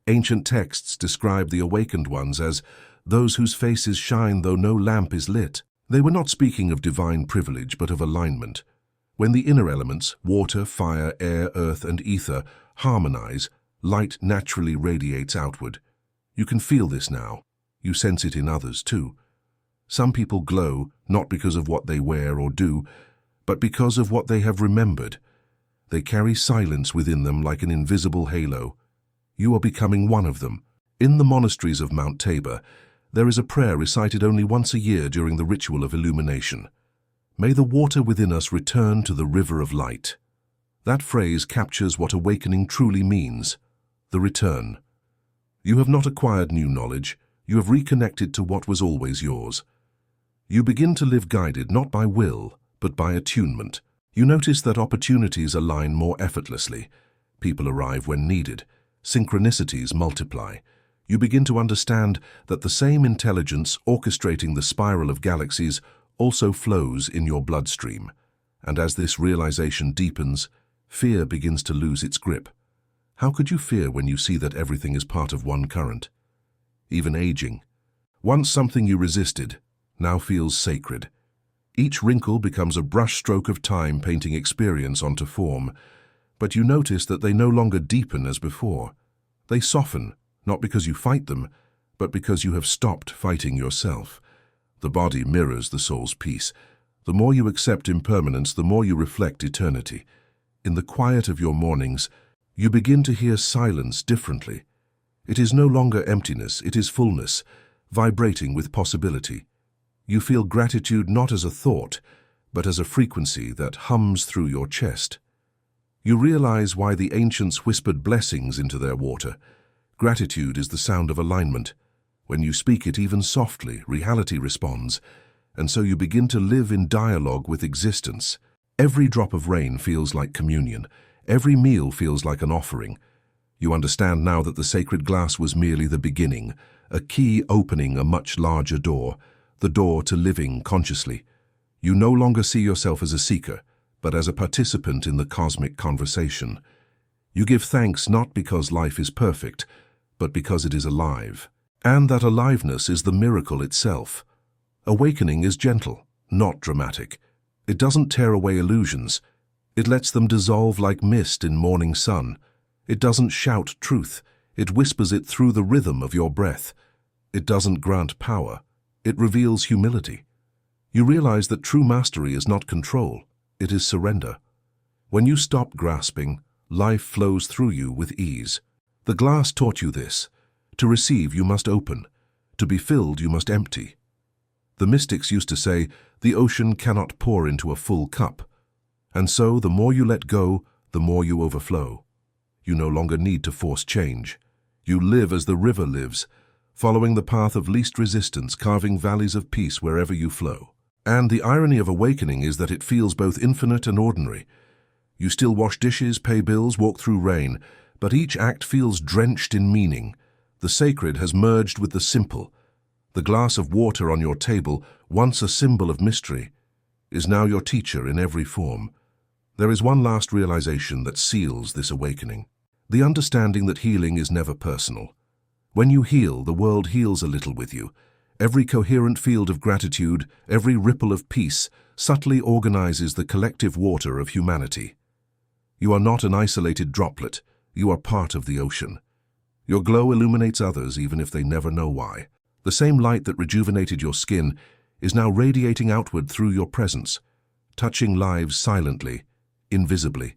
S1: Ancient texts describe the awakened ones as those whose faces shine though no lamp is lit. They were not speaking of divine privilege, but of alignment. When the inner elements, water, fire, air, earth, and ether, harmonize, light naturally radiates outward. You can feel this now. You sense it in others too. Some people glow not because of what they wear or do, but because of what they have remembered. They carry silence within them like an invisible halo. You are becoming one of them. In the monasteries of Mount Tabor, there is a prayer recited only once a year during the ritual of illumination. May the water within us return to the river of light. That phrase captures what awakening truly means, the return. You have not acquired new knowledge, you have reconnected to what was always yours. You begin to live guided not by will, but by attunement. You notice that opportunities align more effortlessly. People arrive when needed. Synchronicities multiply. You begin to understand that the same intelligence orchestrating the spiral of galaxies also flows in your bloodstream. And as this realization deepens, fear begins to lose its grip. How could you fear when you see that everything is part of one current? Even aging. Once something you resisted, now feels sacred. Each wrinkle becomes a brushstroke of time painting experience onto form, but you notice that they no longer deepen as before. They soften, not because you fight them, but because you have stopped fighting yourself. The body mirrors the soul's peace. The more you accept impermanence, the more you reflect eternity. In the quiet of your mornings, you begin to hear silence differently. It is no longer emptiness, it is fullness, vibrating with possibility. You feel gratitude not as a thought, but as a frequency that hums through your chest. You realize why the ancients whispered blessings into their water. Gratitude is the sound of alignment. When you speak it even softly, reality responds, and so you begin to live in dialogue with existence. Every drop of rain feels like communion. Every meal feels like an offering. You understand now that the sacred glass was merely the beginning, a key opening a much larger door. the door to living consciously. You no longer see yourself as a seeker, but as a participant in the cosmic conversation. You give thanks not because life is perfect, but because it is alive. And that aliveness is the miracle itself. Awakening is gentle, not dramatic. It doesn't tear away illusions. It lets them dissolve like mist in morning sun. It doesn't shout truth. It whispers it through the rhythm of your breath. It doesn't grant power. It reveals humility. You realize that true mastery is not control. It is surrender. When you stop grasping, life flows through you with ease. The glass taught you this. To receive, you must open. To be filled, you must empty. The mystics used to say, the ocean cannot pour into a full cup. And so, the more you let go, the more you overflow. You no longer need to force change. You live as the river lives, following the path of least resistance, carving valleys of peace wherever you flow. And the irony of awakening is that it feels both infinite and ordinary. You still wash dishes, pay bills, walk through rain, but each act feels drenched in meaning. The sacred has merged with the simple. The glass of water on your table, once a symbol of mystery, is now your teacher in every form. There is one last realization that seals this awakening. The understanding that healing is never personal. When you heal, the world heals a little with you. Every coherent field of gratitude, every ripple of peace, subtly organizes the collective water of humanity. You are not an isolated droplet. You are part of the ocean. Your glow illuminates others even if they never know why. The same light that rejuvenated your skin is now radiating outward through your presence, touching lives silently, invisibly.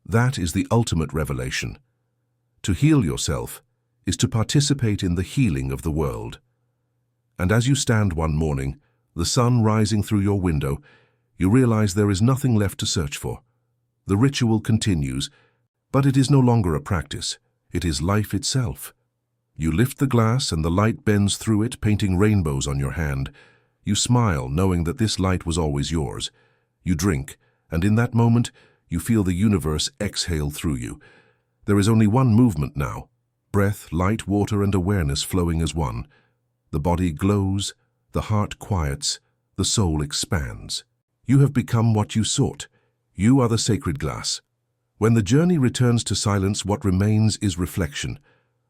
S1: That is the ultimate revelation. To heal yourself is to participate in the healing of the world. And as you stand one morning, the sun rising through your window, you realize there is nothing left to search for. The ritual continues, but it is no longer a practice. It is life itself. You lift the glass and the light bends through it, painting rainbows on your hand. You smile, knowing that this light was always yours. You drink, and in that moment, you feel the universe exhale through you. There is only one movement now. Breath, light, water, and awareness flowing as one. The body glows, the heart quiets, the soul expands. You have become what you sought. You are the sacred glass. When the journey returns to silence, what remains is reflection.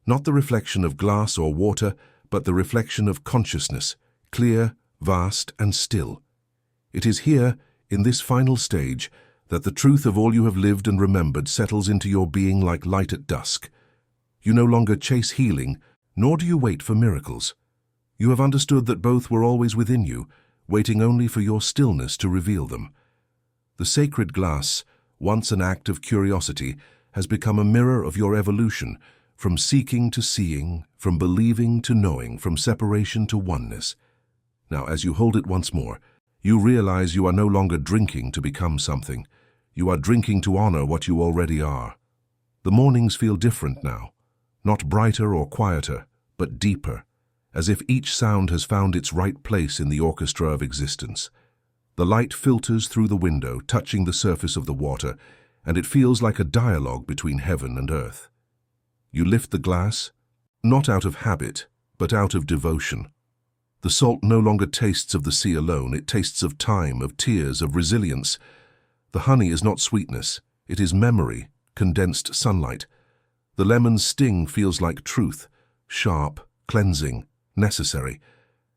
S1: Not the reflection of glass or water, but the reflection of consciousness, clear, vast, and still. It is here, in this final stage, that the truth of all you have lived and remembered settles into your being like light at dusk. You no longer chase healing, nor do you wait for miracles. You have understood that both were always within you, waiting only for your stillness to reveal them. The sacred glass, once an act of curiosity, has become a mirror of your evolution, from seeking to seeing, from believing to knowing, from separation to oneness. Now, as you hold it once more, you realize you are no longer drinking to become something. You are drinking to honor what you already are. The mornings feel different now, not brighter or quieter, but deeper, as if each sound has found its right place in the orchestra of existence. The light filters through the window, touching the surface of the water, and it feels like a dialogue between heaven and earth. You lift the glass, not out of habit, but out of devotion. The salt no longer tastes of the sea alone, it tastes of time, of tears, of resilience. The honey is not sweetness, it is memory, condensed sunlight. The lemon's sting feels like truth, sharp, cleansing, necessary.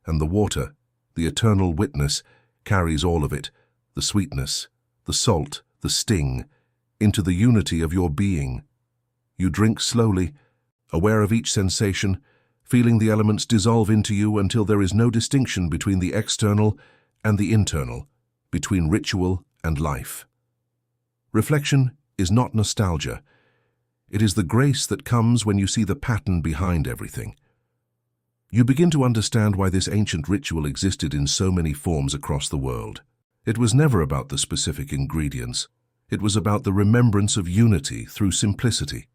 S1: And the water, the eternal witness, carries all of it, the sweetness, the salt, the sting, into the unity of your being. You drink slowly, aware of each sensation, feeling the elements dissolve into you until there is no distinction between the external and the internal, between ritual and life. Reflection is not nostalgia. It is the grace that comes when you see the pattern behind everything. You begin to understand why this ancient ritual existed in so many forms across the world. It was never about the specific ingredients. It was about the remembrance of unity through simplicity.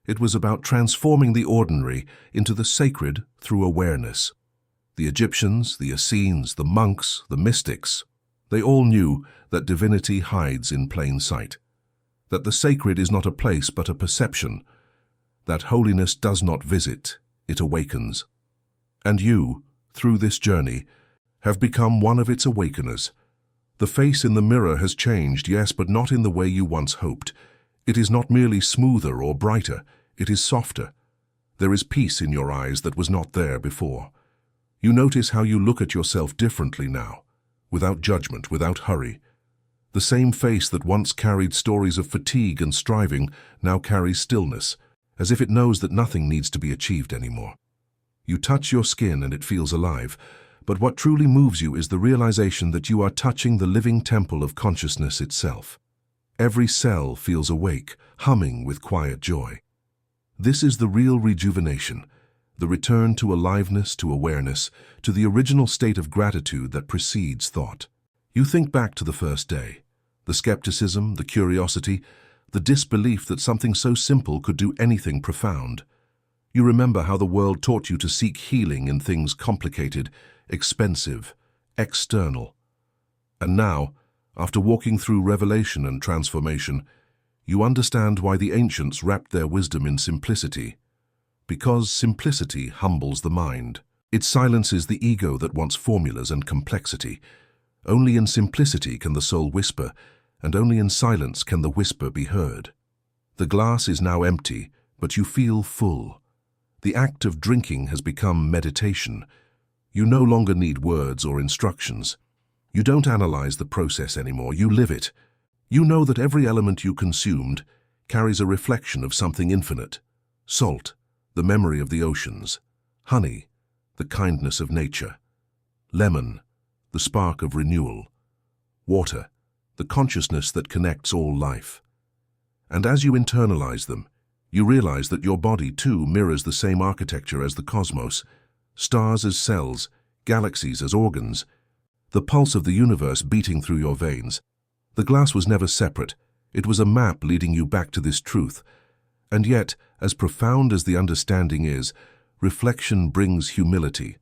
S1: It was about transforming the ordinary into the sacred through awareness. The Egyptians, the Essenes, the monks, the mystics, they all knew that divinity hides in plain sight, that the sacred is not a place but a perception, that holiness does not visit, it awakens. And you, through this journey, have become one of its awakeners. The face in the mirror has changed, yes, but not in the way you once hoped. It is not merely smoother or brighter, it is softer. There is peace in your eyes that was not there before. You notice how you look at yourself differently now, without judgment, without hurry. The same face that once carried stories of fatigue and striving now carries stillness, as if it knows that nothing needs to be achieved anymore. You touch your skin and it feels alive, but what truly moves you is the realization that you are touching the living temple of consciousness itself. Every cell feels awake, humming with quiet joy. This is the real rejuvenation, the return to aliveness, to awareness, to the original state of gratitude that precedes thought. You think back to the first day, the skepticism, the curiosity, the disbelief that something so simple could do anything profound. You remember how the world taught you to seek healing in things complicated, expensive, external. And now, after walking through revelation and transformation, you understand why the ancients wrapped their wisdom in simplicity. Because simplicity humbles the mind. It silences the ego that wants formulas and complexity. Only in simplicity can the soul whisper, and only in silence can the whisper be heard. The glass is now empty, but you feel full. The act of drinking has become meditation. You no longer need words or instructions. You don't analyze the process anymore, you live it. You know that every element you consumed carries a reflection of something infinite. Salt, the memory of the oceans. Honey, the kindness of nature. Lemon, the spark of renewal. Water, the consciousness that connects all life. And as you internalize them, you realize that your body too mirrors the same architecture as the cosmos. Stars as cells, galaxies as organs, the pulse of the universe beating through your veins. The glass was never separate. It was a map leading you back to this truth. And yet, as profound as the understanding is, reflection brings humility.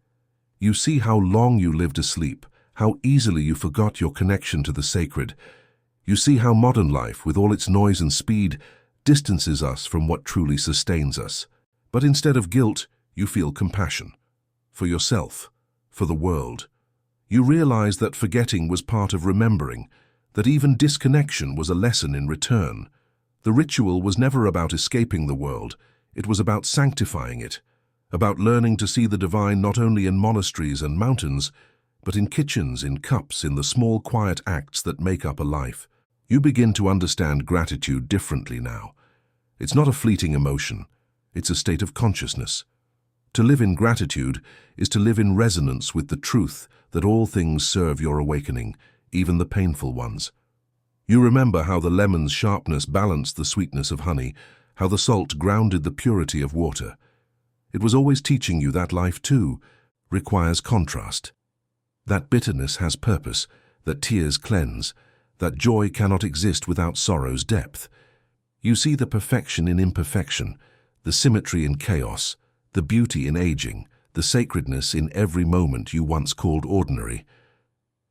S1: You see how long you lived asleep, how easily you forgot your connection to the sacred. You see how modern life, with all its noise and speed, distances us from what truly sustains us. But instead of guilt, you feel compassion. For yourself, for the world. You realize that forgetting was part of remembering, that even disconnection was a lesson in return. The ritual was never about escaping the world, it was about sanctifying it, about learning to see the divine not only in monasteries and mountains, but in kitchens, in cups, in the small quiet acts that make up a life. You begin to understand gratitude differently now. It's not a fleeting emotion, it's a state of consciousness. To live in gratitude is to live in resonance with the truth that all things serve your awakening, even the painful ones. You remember how the lemon's sharpness balanced the sweetness of honey, how the salt grounded the purity of water. It was always teaching you that life too requires contrast. That bitterness has purpose, that tears cleanse, that joy cannot exist without sorrow's depth. You see the perfection in imperfection, the symmetry in chaos, the beauty in aging, the sacredness in every moment you once called ordinary.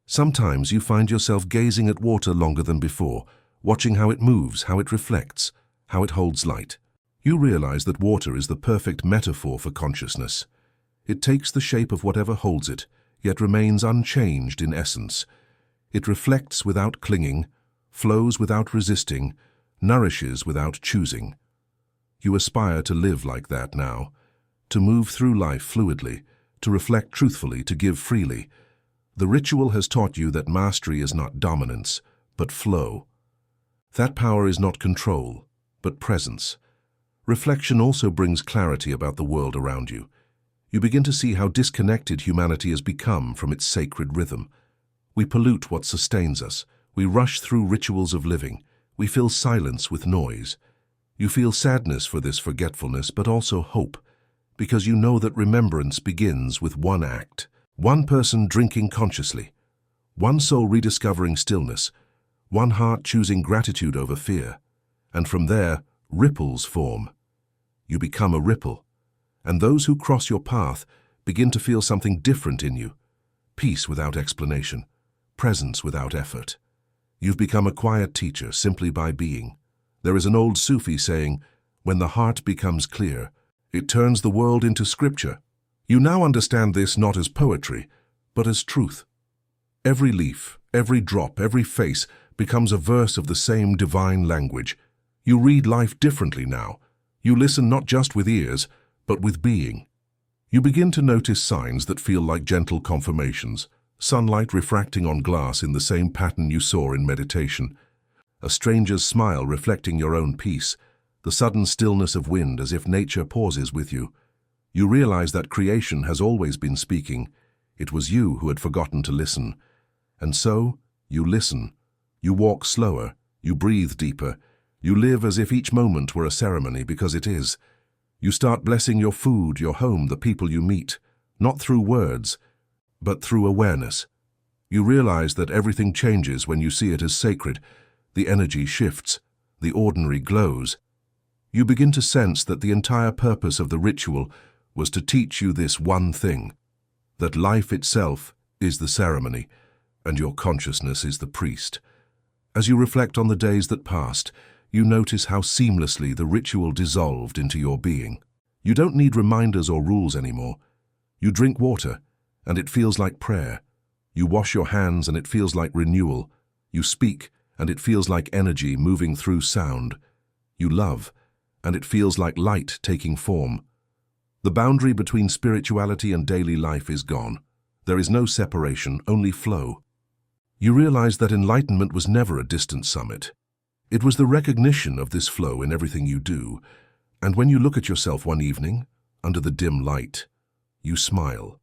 S1: Sometimes you find yourself gazing at water longer than before, watching how it moves, how it reflects, how it holds light. You realize that water is the perfect metaphor for consciousness. It takes the shape of whatever holds it, yet remains unchanged in essence. It reflects without clinging, flows without resisting, nourishes without choosing. You aspire to live like that now, to move through life fluidly, to reflect truthfully, to give freely. The ritual has taught you that mastery is not dominance, but flow. That power is not control, but presence. Reflection also brings clarity about the world around you. You begin to see how disconnected humanity has become from its sacred rhythm. We pollute what sustains us. We rush through rituals of living. We fill silence with noise. You feel sadness for this forgetfulness, but also hope, because you know that remembrance begins with one act. One person drinking consciously, one soul rediscovering stillness, one heart choosing gratitude over fear, and from there, ripples form. You become a ripple, and those who cross your path begin to feel something different in you. Peace without explanation, presence without effort. You've become a quiet teacher simply by being. There is an old Sufi saying, when the heart becomes clear, it turns the world into scripture. You now understand this not as poetry, but as truth. Every leaf, every drop, every face becomes a verse of the same divine language. You read life differently now. You listen not just with ears, but with being. You begin to notice signs that feel like gentle confirmations, sunlight refracting on glass in the same pattern you saw in meditation, a stranger's smile reflecting your own peace, the sudden stillness of wind as if nature pauses with you. You realize that creation has always been speaking. It was you who had forgotten to listen. And so, you listen. You walk slower. You breathe deeper. You live as if each moment were a ceremony, because it is. You start blessing your food, your home, the people you meet, not through words, but through awareness. You realize that everything changes when you see it as sacred. The energy shifts. The ordinary glows. You begin to sense that the entire purpose of the ritual was to teach you this one thing, that life itself is the ceremony, and your consciousness is the priest. As you reflect on the days that passed, you notice how seamlessly the ritual dissolved into your being. You don't need reminders or rules anymore. You drink water, and it feels like prayer. You wash your hands, and it feels like renewal. You speak, and it feels like energy moving through sound. You love, and it feels like light taking form. The boundary between spirituality and daily life is gone. There is no separation, only flow. You realize that enlightenment was never a distant summit. It was the recognition of this flow in everything you do, and when you look at yourself one evening, under the dim light, you smile,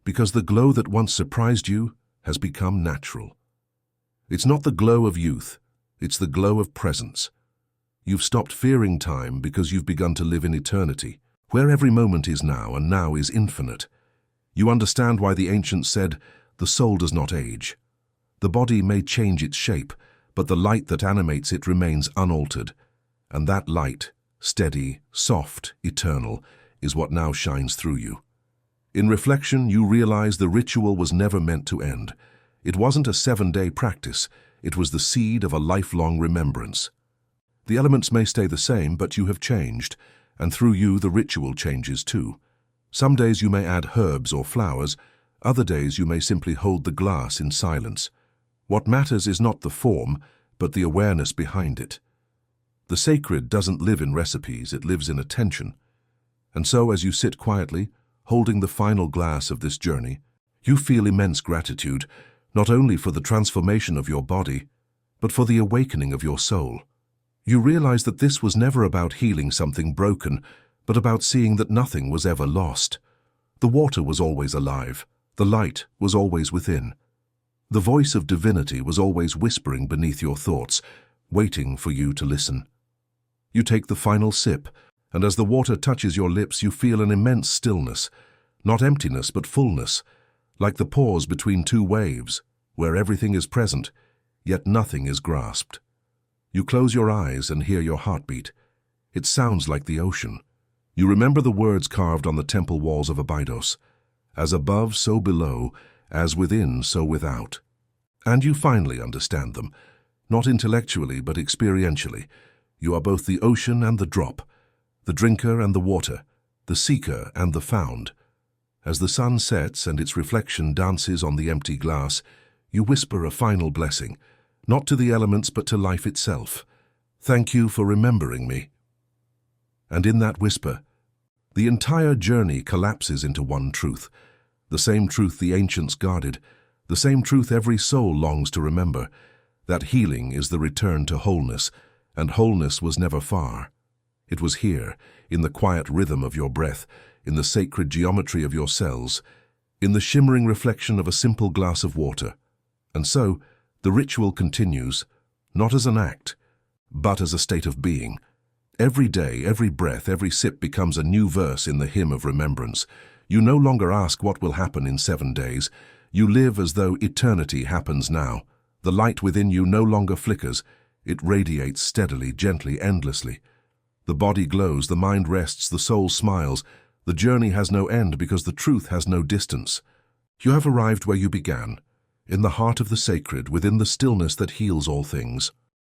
S1: because the glow that once surprised you has become natural. It's not the glow of youth, it's the glow of presence. You've stopped fearing time because you've begun to live in eternity, where every moment is now and now is infinite. You understand why the ancients said, the soul does not age. The body may change its shape, but the light that animates it remains unaltered. And that light, steady, soft, eternal, is what now shines through you. In reflection, you realize the ritual was never meant to end. It wasn't a 7-day practice. It was the seed of a lifelong remembrance. The elements may stay the same, but you have changed, and through you the ritual changes too. Some days you may add herbs or flowers, other days you may simply hold the glass in silence. What matters is not the form, but the awareness behind it. The sacred doesn't live in recipes, it lives in attention. And so as you sit quietly, holding the final glass of this journey, you feel immense gratitude, not only for the transformation of your body, but for the awakening of your soul. You realize that this was never about healing something broken, but about seeing that nothing was ever lost. The water was always alive. The light was always within. The voice of divinity was always whispering beneath your thoughts, waiting for you to listen. You take the final sip, and as the water touches your lips, you feel an immense stillness, not emptiness but fullness, like the pause between two waves, where everything is present, yet nothing is grasped. You close your eyes and hear your heartbeat. It sounds like the ocean. You remember the words carved on the temple walls of Abydos, as above, so below, as within, so without. And you finally understand them, not intellectually but experientially. You are both the ocean and the drop, the drinker and the water, the seeker and the found. As the sun sets and its reflection dances on the empty glass, you whisper a final blessing, not to the elements but to life itself. Thank you for remembering me. And in that whisper, the entire journey collapses into one truth, the same truth the ancients guarded, the same truth every soul longs to remember, that healing is the return to wholeness, and wholeness was never far. It was here, in the quiet rhythm of your breath, in the sacred geometry of your cells, in the shimmering reflection of a simple glass of water. And so, the ritual continues, not as an act, but as a state of being. Every day, every breath, every sip becomes a new verse in the hymn of remembrance. You no longer ask what will happen in 7 days. You live as though eternity happens now. The light within you no longer flickers. It radiates steadily, gently, endlessly. The body glows, the mind rests, the soul smiles. The journey has no end because the truth has no distance. You have arrived where you began, in the heart of the sacred, within the stillness that heals all things.